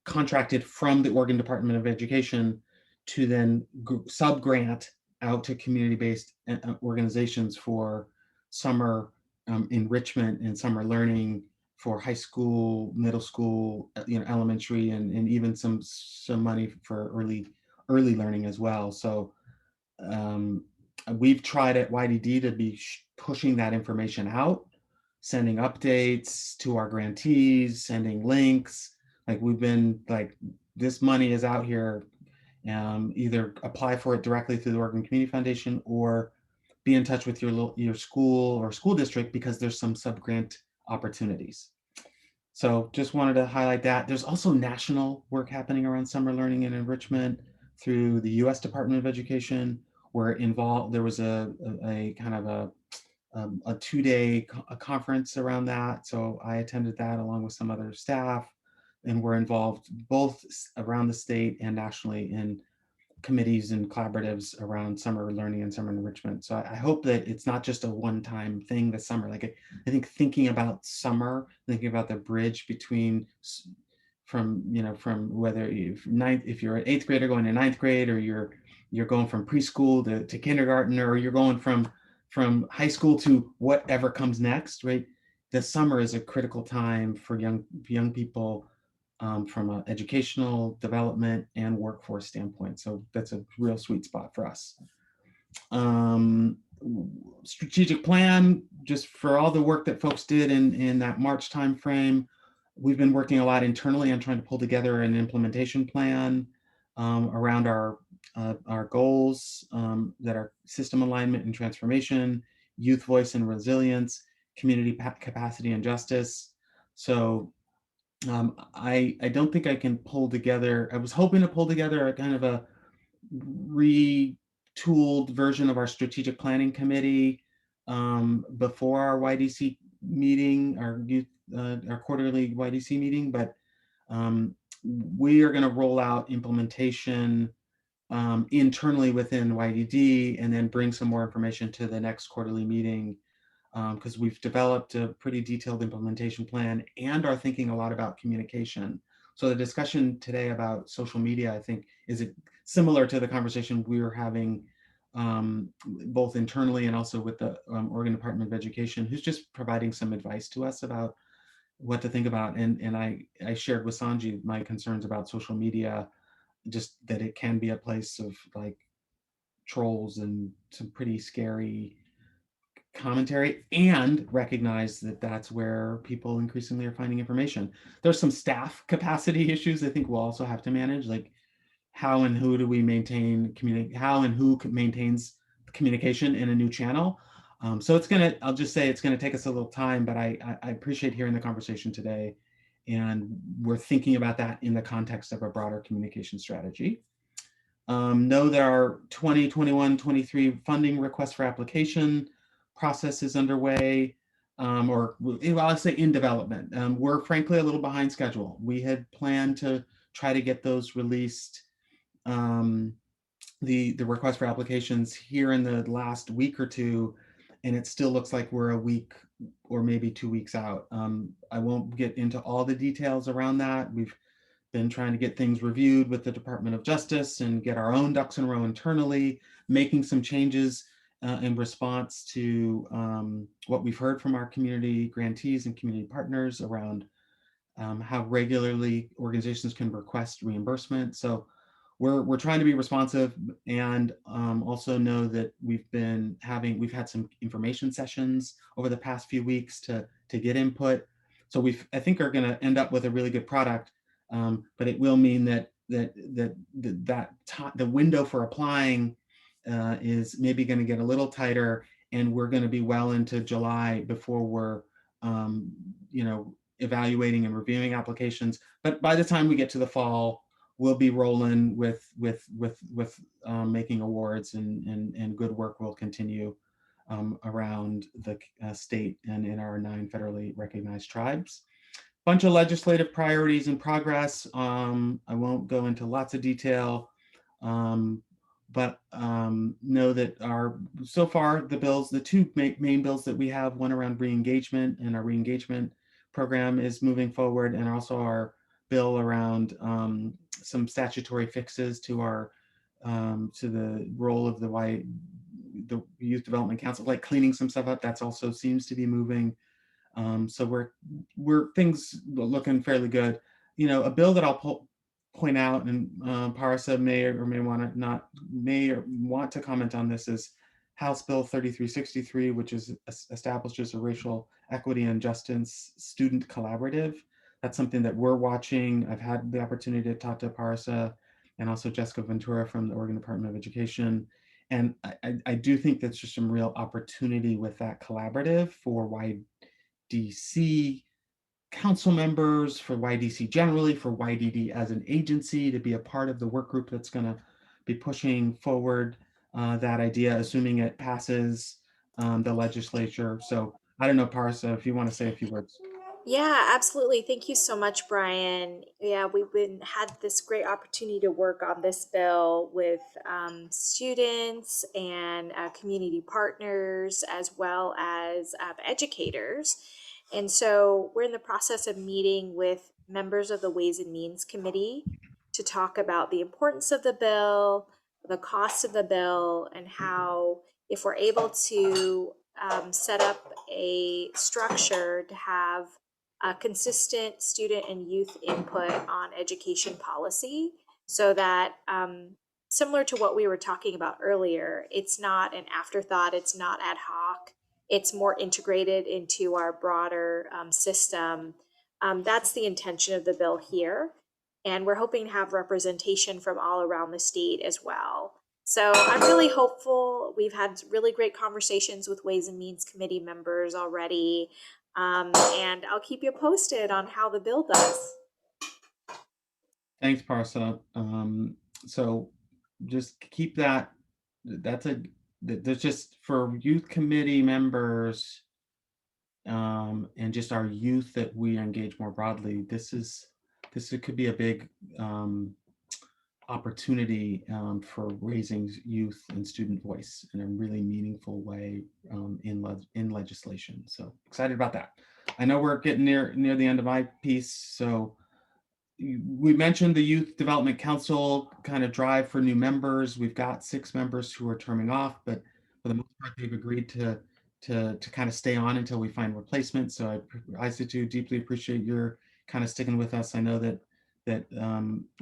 contracted from the Oregon Department of Education to then sub-grant out to community-based organizations for summer enrichment and summer learning for high school, middle school, elementary, and even some money for early learning as well. So we've tried at YDD to be pushing that information out, sending updates to our grantees, sending links. Like we've been like, this money is out here. Either apply for it directly through the Oregon Community Foundation or be in touch with your school or school district because there's some sub-grant opportunities. So just wanted to highlight that. There's also national work happening around summer learning and enrichment through the US Department of Education. We're involved, there was a kind of a 2-day conference around that. So I attended that along with some other staff, and we're involved both around the state and nationally in committees and collaboratives around summer learning and summer enrichment. So I hope that it's not just a one-time thing this summer. Like I think thinking about summer, thinking about the bridge between from whether if you're an 8th grader going to 9th grade, or you're going from preschool to kindergarten, or you're going from high school to whatever comes next, right? The summer is a critical time for young people from an educational development and workforce standpoint. So that's a real sweet spot for us. Strategic plan, just for all the work that folks did in that March timeframe. We've been working a lot internally on trying to pull together an implementation plan around our goals that are system alignment and transformation, youth voice and resilience, community capacity and justice. So I don't think I can pull together, I was hoping to pull together a kind of a retooled version of our strategic planning committee before our YDC meeting, our quarterly YDC meeting, but we are going to roll out implementation internally within YDD and then bring some more information to the next quarterly meeting, because we've developed a pretty detailed implementation plan and are thinking a lot about communication. So the discussion today about social media, I think, is similar to the conversation we were having both internally and also with the Oregon Department of Education, who's just providing some advice to us about what to think about. And I shared with Sanji my concerns about social media, just that it can be a place of like trolls and some pretty scary commentary, and recognize that that's where people increasingly are finding information. There's some staff capacity issues I think we'll also have to manage, like how and who do we maintain how and who maintains communication in a new channel. So I'll just say it's gonna take us a little time, but I appreciate hearing the conversation today, and we're thinking about that in the context of a broader communication strategy. Know that our 2021-23 funding request for application process is underway, or well, I'll say in development. We're frankly a little behind schedule. We had planned to try to get those released, the request for applications here in the last week or two, and it still looks like we're a week or maybe 2 weeks out. I won't get into all the details around that. We've been trying to get things reviewed with the Department of Justice and get our own ducks in a row internally, making some changes in response to what we've heard from our community grantees and community partners around how regularly organizations can request reimbursement. So we're trying to be responsive, and also know that we've had some information sessions over the past few weeks to get input. So I think are going to end up with a really good product, but it will mean that the window for applying is maybe going to get a little tighter, and we're going to be well into July before we're evaluating and reviewing applications. But by the time we get to the fall, we'll be rolling with making awards, and good work will continue around the state and in our 9 federally recognized tribes. Bunch of legislative priorities in progress. I won't go into lots of detail, but know that so far the bills, the 2 main bills that we have, one around re-engagement, and our re-engagement program is moving forward, and also our bill around some statutory fixes to our to the role of the Youth Development Council, like cleaning some stuff up. That's also seems to be moving. So we're things looking fairly good. A bill that I'll point out, and Parsa may or may want to comment on this, is House Bill 3363, which establishes a racial equity and justice student collaborative. That's something that we're watching. I've had the opportunity to talk to Parsa and also Jessica Ventura from the Oregon Department of Education. And I do think that's just some real opportunity with that collaborative for YDC council members, for YDC generally, for YDD as an agency, to be a part of the work group that's going to be pushing forward that idea, assuming it passes the legislature. So I don't know, Parsa, if you want to say a few words. Yeah, absolutely. Thank you so much, Brian. Yeah, we've had this great opportunity to work on this bill with students and community partners, as well as educators. And so we're in the process of meeting with members of the Ways and Means Committee to talk about the importance of the bill, the cost of the bill, and how, if we're able to set up a structure to have consistent student and youth input on education policy, so that similar to what we were talking about earlier, it's not an afterthought, it's not ad hoc, it's more integrated into our broader system. That's the intention of the bill here. And we're hoping to have representation from all around the state as well. So I'm really hopeful. We've had really great conversations with Ways and Means Committee members already. And I'll keep you posted on how the bill does. Thanks, Parsa. So just keep that. There's just for youth committee members and just our youth that we engage more broadly. This could be a big opportunity for raising youth and student voice in a really meaningful way in legislation. So excited about that. I know we're getting near the end of my piece. So we mentioned the Youth Development Council kind of drive for new members. We've got 6 members who are terming off, but for the most part, they've agreed to kind of stay on until we find replacements. So I do deeply appreciate your kind of sticking with us. I know that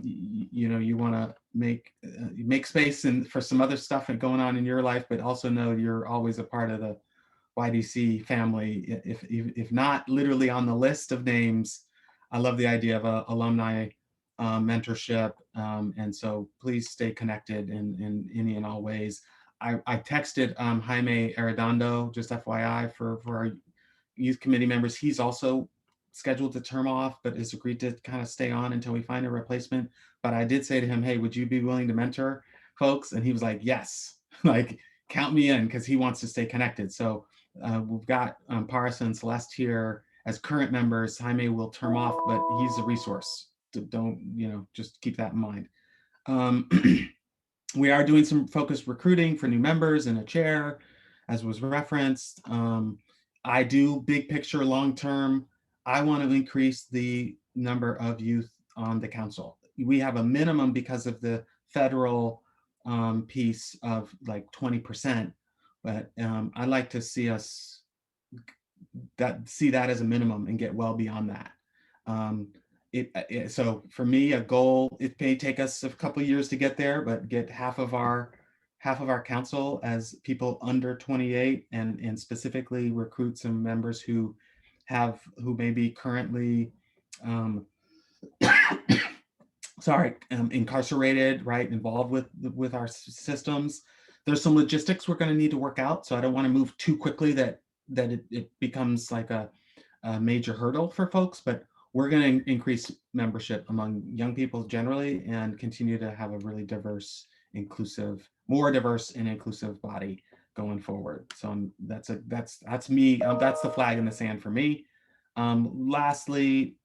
you want to make space and for some other stuff going on in your life, but also know you're always a part of the YDC family, if not literally on the list of names. I love the idea of alumni mentorship, and so please stay connected in any and all ways. I texted Jaime Arredondo, just FYI, for our youth committee members. He's also scheduled to term off, but has agreed to kind of stay on until we find a replacement. But I did say to him, hey, would you be willing to mentor folks? And he was like, yes, like count me in, because he wants to stay connected. So we've got Paris and Celeste here as current members. Jaime will term off, but he's a resource. Don't, just keep that in mind. We are doing some focused recruiting for new members and a chair, as was referenced. I do big picture, long-term. I want to increase the number of youth on the council. We have a minimum because of the federal piece of like 20%, but I'd like to see us see that as a minimum and get well beyond that. So for me, a goal, it may take us a couple of years to get there, but get half of our council as people under 28, and specifically recruit some members who may be currently incarcerated, right, involved with our systems. There's some logistics we're going to need to work out, so I don't want to move too quickly that it becomes like a major hurdle for folks, but we're going to increase membership among young people generally and continue to have a really diverse, inclusive, more diverse and inclusive body going forward. So that's me. That's the flag in the sand for me. Lastly,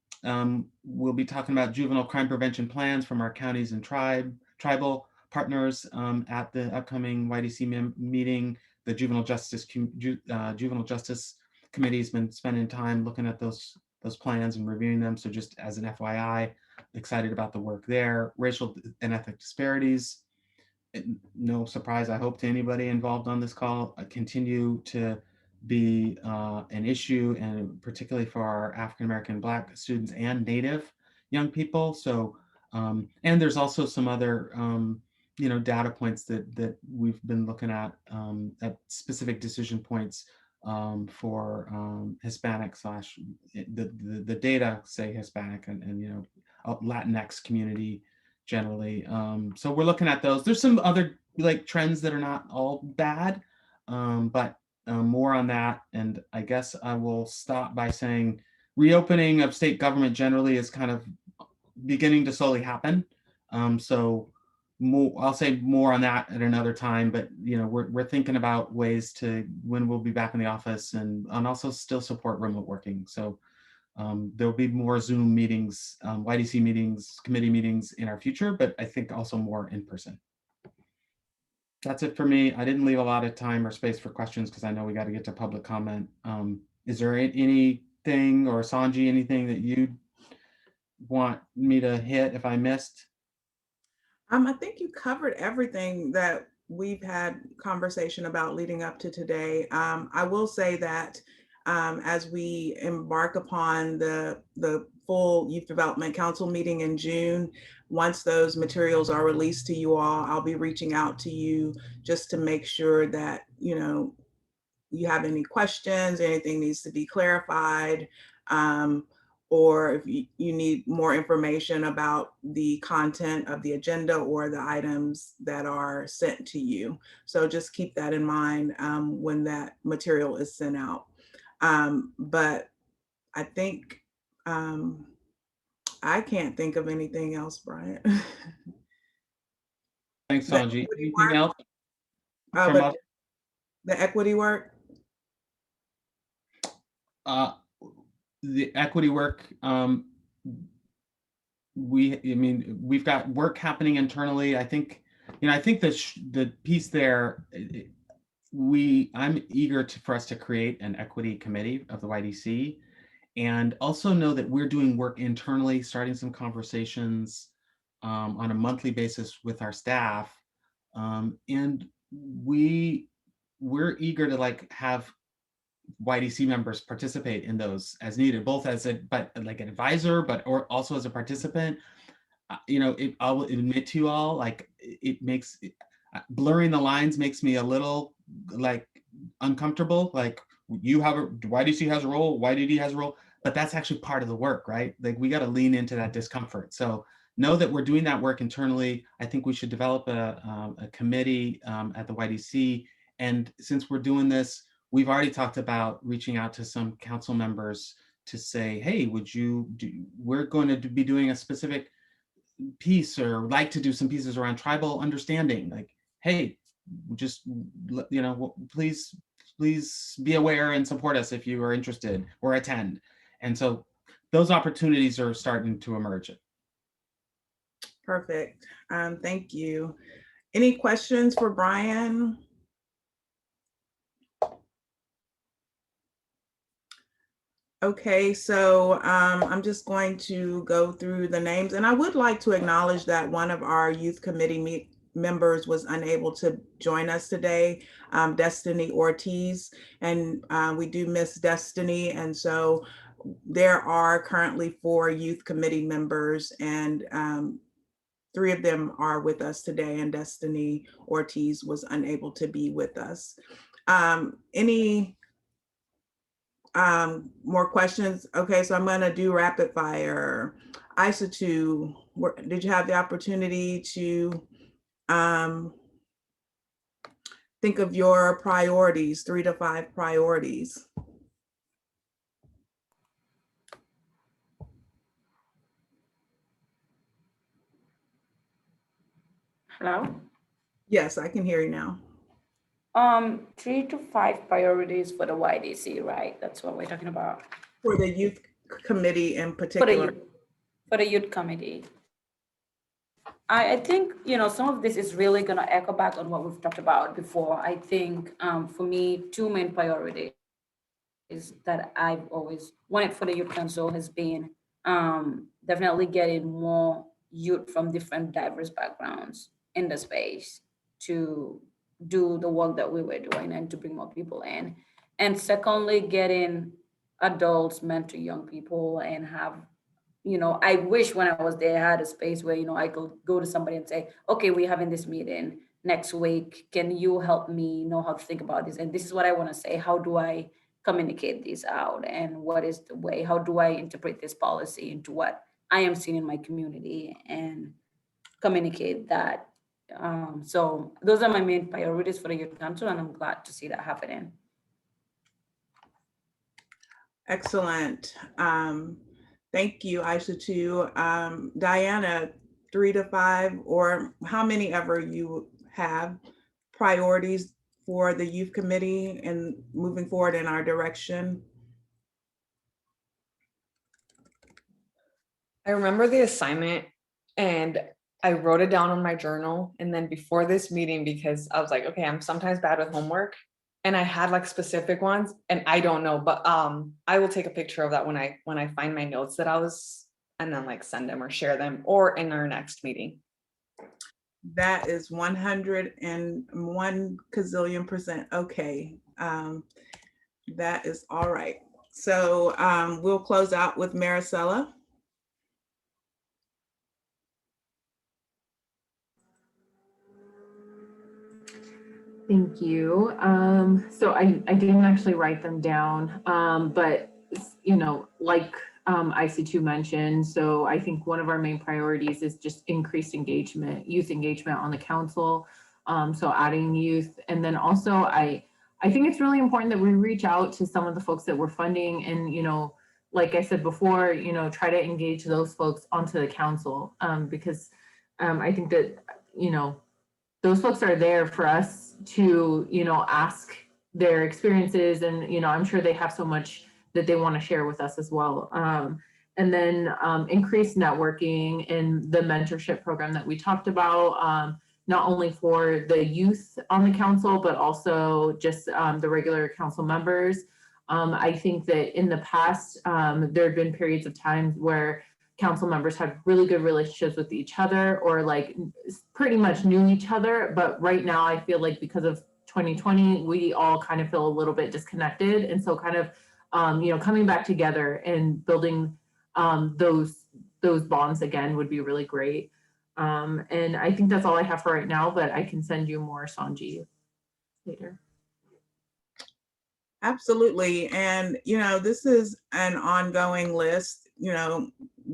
we'll be talking about juvenile crime prevention plans from our counties and tribal partners at the upcoming YDC meeting. The Juvenile Justice Committee has been spending time looking at those plans and reviewing them. So just as an FYI, excited about the work there. Racial and ethnic disparities, no surprise, I hope, to anybody involved on this call, continue to be an issue, and particularly for our African-American, Black students and Native young people. So, and there's also some other, data points that we've been looking at specific decision points for Hispanic / the data say Hispanic and Latinx community generally. So we're looking at those. There's some other like trends that are not all bad, but more on that. And I guess I will stop by saying reopening of state government generally is kind of beginning to slowly happen. So I'll say more on that at another time, but we're thinking about ways to when we'll be back in the office and also still support remote working. So there'll be more Zoom meetings, YDC meetings, committee meetings in our future, but I think also more in person. That's it for me. I didn't leave a lot of time or space for questions because I know we got to get to public comment. Is there anything, or Sanji, anything that you want me to hit if I missed? I think you covered everything that we've had conversation about leading up to today. I will say that as we embark upon the full Youth Development Council meeting in June, once those materials are released to you all, I'll be reaching out to you just to make sure that, you have any questions, anything needs to be clarified, or if you need more information about the content of the agenda or the items that are sent to you. So just keep that in mind when that material is sent out. But I think I can't think of anything else, Brian. Thanks, Sanji. Anything else? But the equity work? The equity work, we've got work happening internally. I think, the piece there, I'm eager for us to create an equity committee of the YDC, and also know that we're doing work internally, starting some conversations on a monthly basis with our staff, and we're eager to have YDC members participate in those as needed, both as like an advisor, or also as a participant. I'll admit to you all, it makes blurring the lines makes me a little uncomfortable. YDC has a role, YDD has a role, but that's actually part of the work, right? We got to lean into that discomfort. So know that we're doing that work internally. I think we should develop a committee at the YDC. And since we're doing this, we've already talked about reaching out to some council members to say, hey, we're going to be doing a specific piece, or like to do some pieces around tribal understanding. Hey, just, please be aware and support us if you are interested or attend. And so those opportunities are starting to emerge. Perfect. Thank you. Any questions for Brian? Okay, so I'm just going to go through the names, and I would like to acknowledge that one of our youth committee members was unable to join us today, Destiny Ortiz, and we do miss Destiny. And so there are currently 4 youth committee members, and 3 of them are with us today, and Destiny Ortiz was unable to be with us. Any more questions? Okay, so I'm going to do rapid fire. ISA2, did you have the opportunity to think of your priorities, 3 to 5 priorities? Hello? Yes, I can hear you now. 3 to 5 priorities for the YDC, right? That's what we're talking about. For the youth committee in For the particular. youth, for the youth committee. I think, some of this is really gonna echo back on what we've talked about before. I think for me, 2 main priorities that I've always wanted for the youth council has been definitely getting more youth from different diverse backgrounds in the space to do the work that we were doing and to bring more people in. And secondly, getting adults mentor young people and have, I wish when I was there, I had a space where, I could go to somebody and say, okay, we're having this meeting next week. Can you help me know how to think about this? And this is what I want to say. How do I communicate this out? And what is the way? How do I interpret this policy into what I am seeing in my community and communicate that? So those are my main priorities for the youth council, and I'm glad to see that happening. Excellent. Thank you, Aisha, too. Diana, 3 to 5, or how many ever you have priorities for the youth committee and moving forward in our direction? I remember the assignment and I wrote it down on my journal. And then before this meeting, because I was like, okay, I'm sometimes bad with homework. And I had like specific ones and I don't know, but I will take a picture of that when I find my notes that I was, and then like send them or share them or in our next meeting. That is 101 gazillion% okay. That is all right. So we'll close out with Maricela. Thank you. So I didn't actually write them down, but like IC2 mentioned, so I think one of our main priorities is just increased engagement, youth engagement on the council. So adding youth, and then also I think it's really important that we reach out to some of the folks that we're funding, and like I said before, try to engage those folks onto the council, because I think that those folks are there for us to, ask their experiences, and, I'm sure they have so much that they want to share with us as well. And then increased networking in the mentorship program that we talked about, not only for the youth on the council, but also just the regular council members. I think that in the past, there have been periods of time where council members had really good relationships with each other, or like pretty much knew each other. But right now I feel like because of 2020, we all kind of feel a little bit disconnected. And so kind of, coming back together and building those bonds again would be really great. And I think that's all I have for right now, but I can send you more, Sanji, later. Absolutely. And, this is an ongoing list,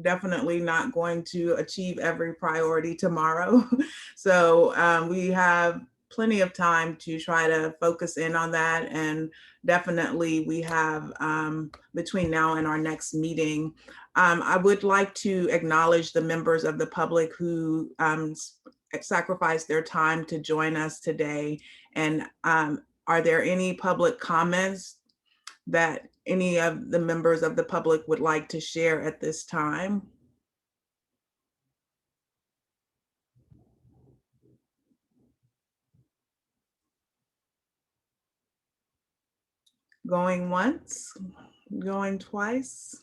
definitely not going to achieve every priority tomorrow. So we have plenty of time to try to focus in on that. And definitely we have between now and our next meeting. I would like to acknowledge the members of the public who sacrificed their time to join us today. And are there any public comments that any of the members of the public would like to share at this time? Going once, going twice.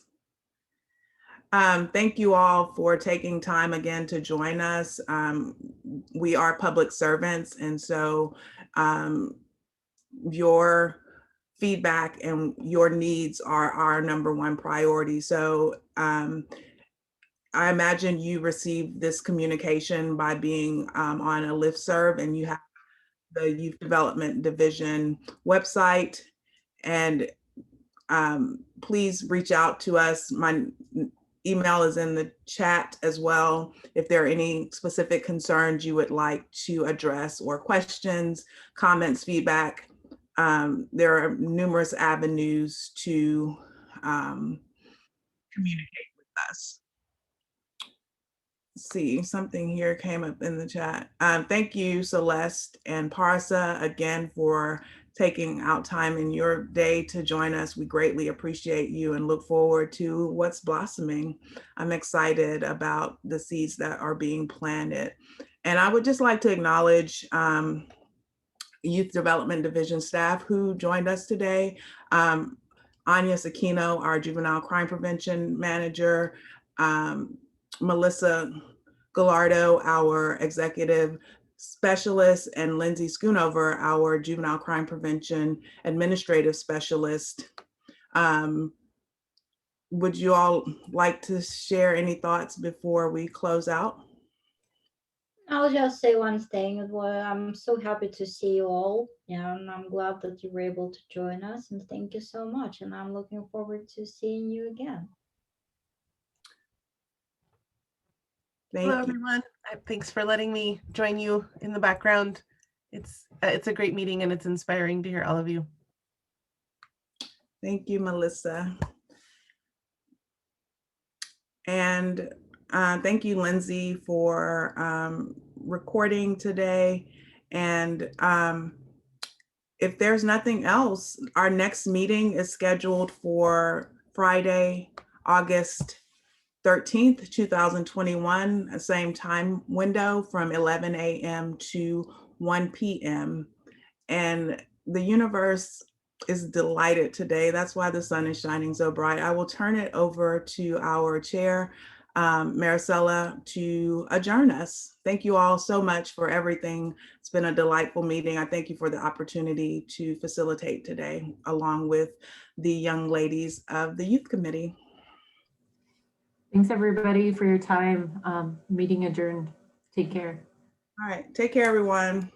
Thank you all for taking time again to join us. We are public servants, and so your feedback and your needs are our number one priority. So I imagine you received this communication by being on a listserv, and you have the Youth Development Division website. And please reach out to us. email is in the chat as well. If there are any specific concerns you would like to address or questions, comments, feedback, there are numerous avenues to communicate with us. See, something here came up in the chat. Thank you, Celeste and Parsa, again, for taking out time in your day to join us. We greatly appreciate you and look forward to what's blossoming. I'm excited about the seeds that are being planted. And I would just like to acknowledge Youth Development Division staff who joined us today. Anya Sakino, our Juvenile Crime Prevention Manager, Melissa Gallardo, our Executive Specialist, and Lindsay Schoonover, our Juvenile Crime Prevention Administrative Specialist. Would you all like to share any thoughts before we close out? I'll just say one thing. Well, I'm so happy to see you all, and I'm glad that you were able to join us, and thank you so much. And I'm looking forward to seeing you again. Thank Hello, you. everyone. Thanks for letting me join you in the background. It's a great meeting, and it's inspiring to hear all of you. Thank you, Melissa. And thank you, Lindsay, for recording today. And if there's nothing else, our next meeting is scheduled for Friday, August 13th, 2021, same time window from 11 a.m. to 1 p.m. And the universe is delighted today. That's why the sun is shining so bright. I will turn it over to our chair, Maricela, to adjourn us. Thank you all so much for everything. It's been a delightful meeting. I thank you for the opportunity to facilitate today, along with the young ladies of the Youth Committee. Thanks, everybody, for your time. Meeting adjourned. Take care. All right, take care, everyone.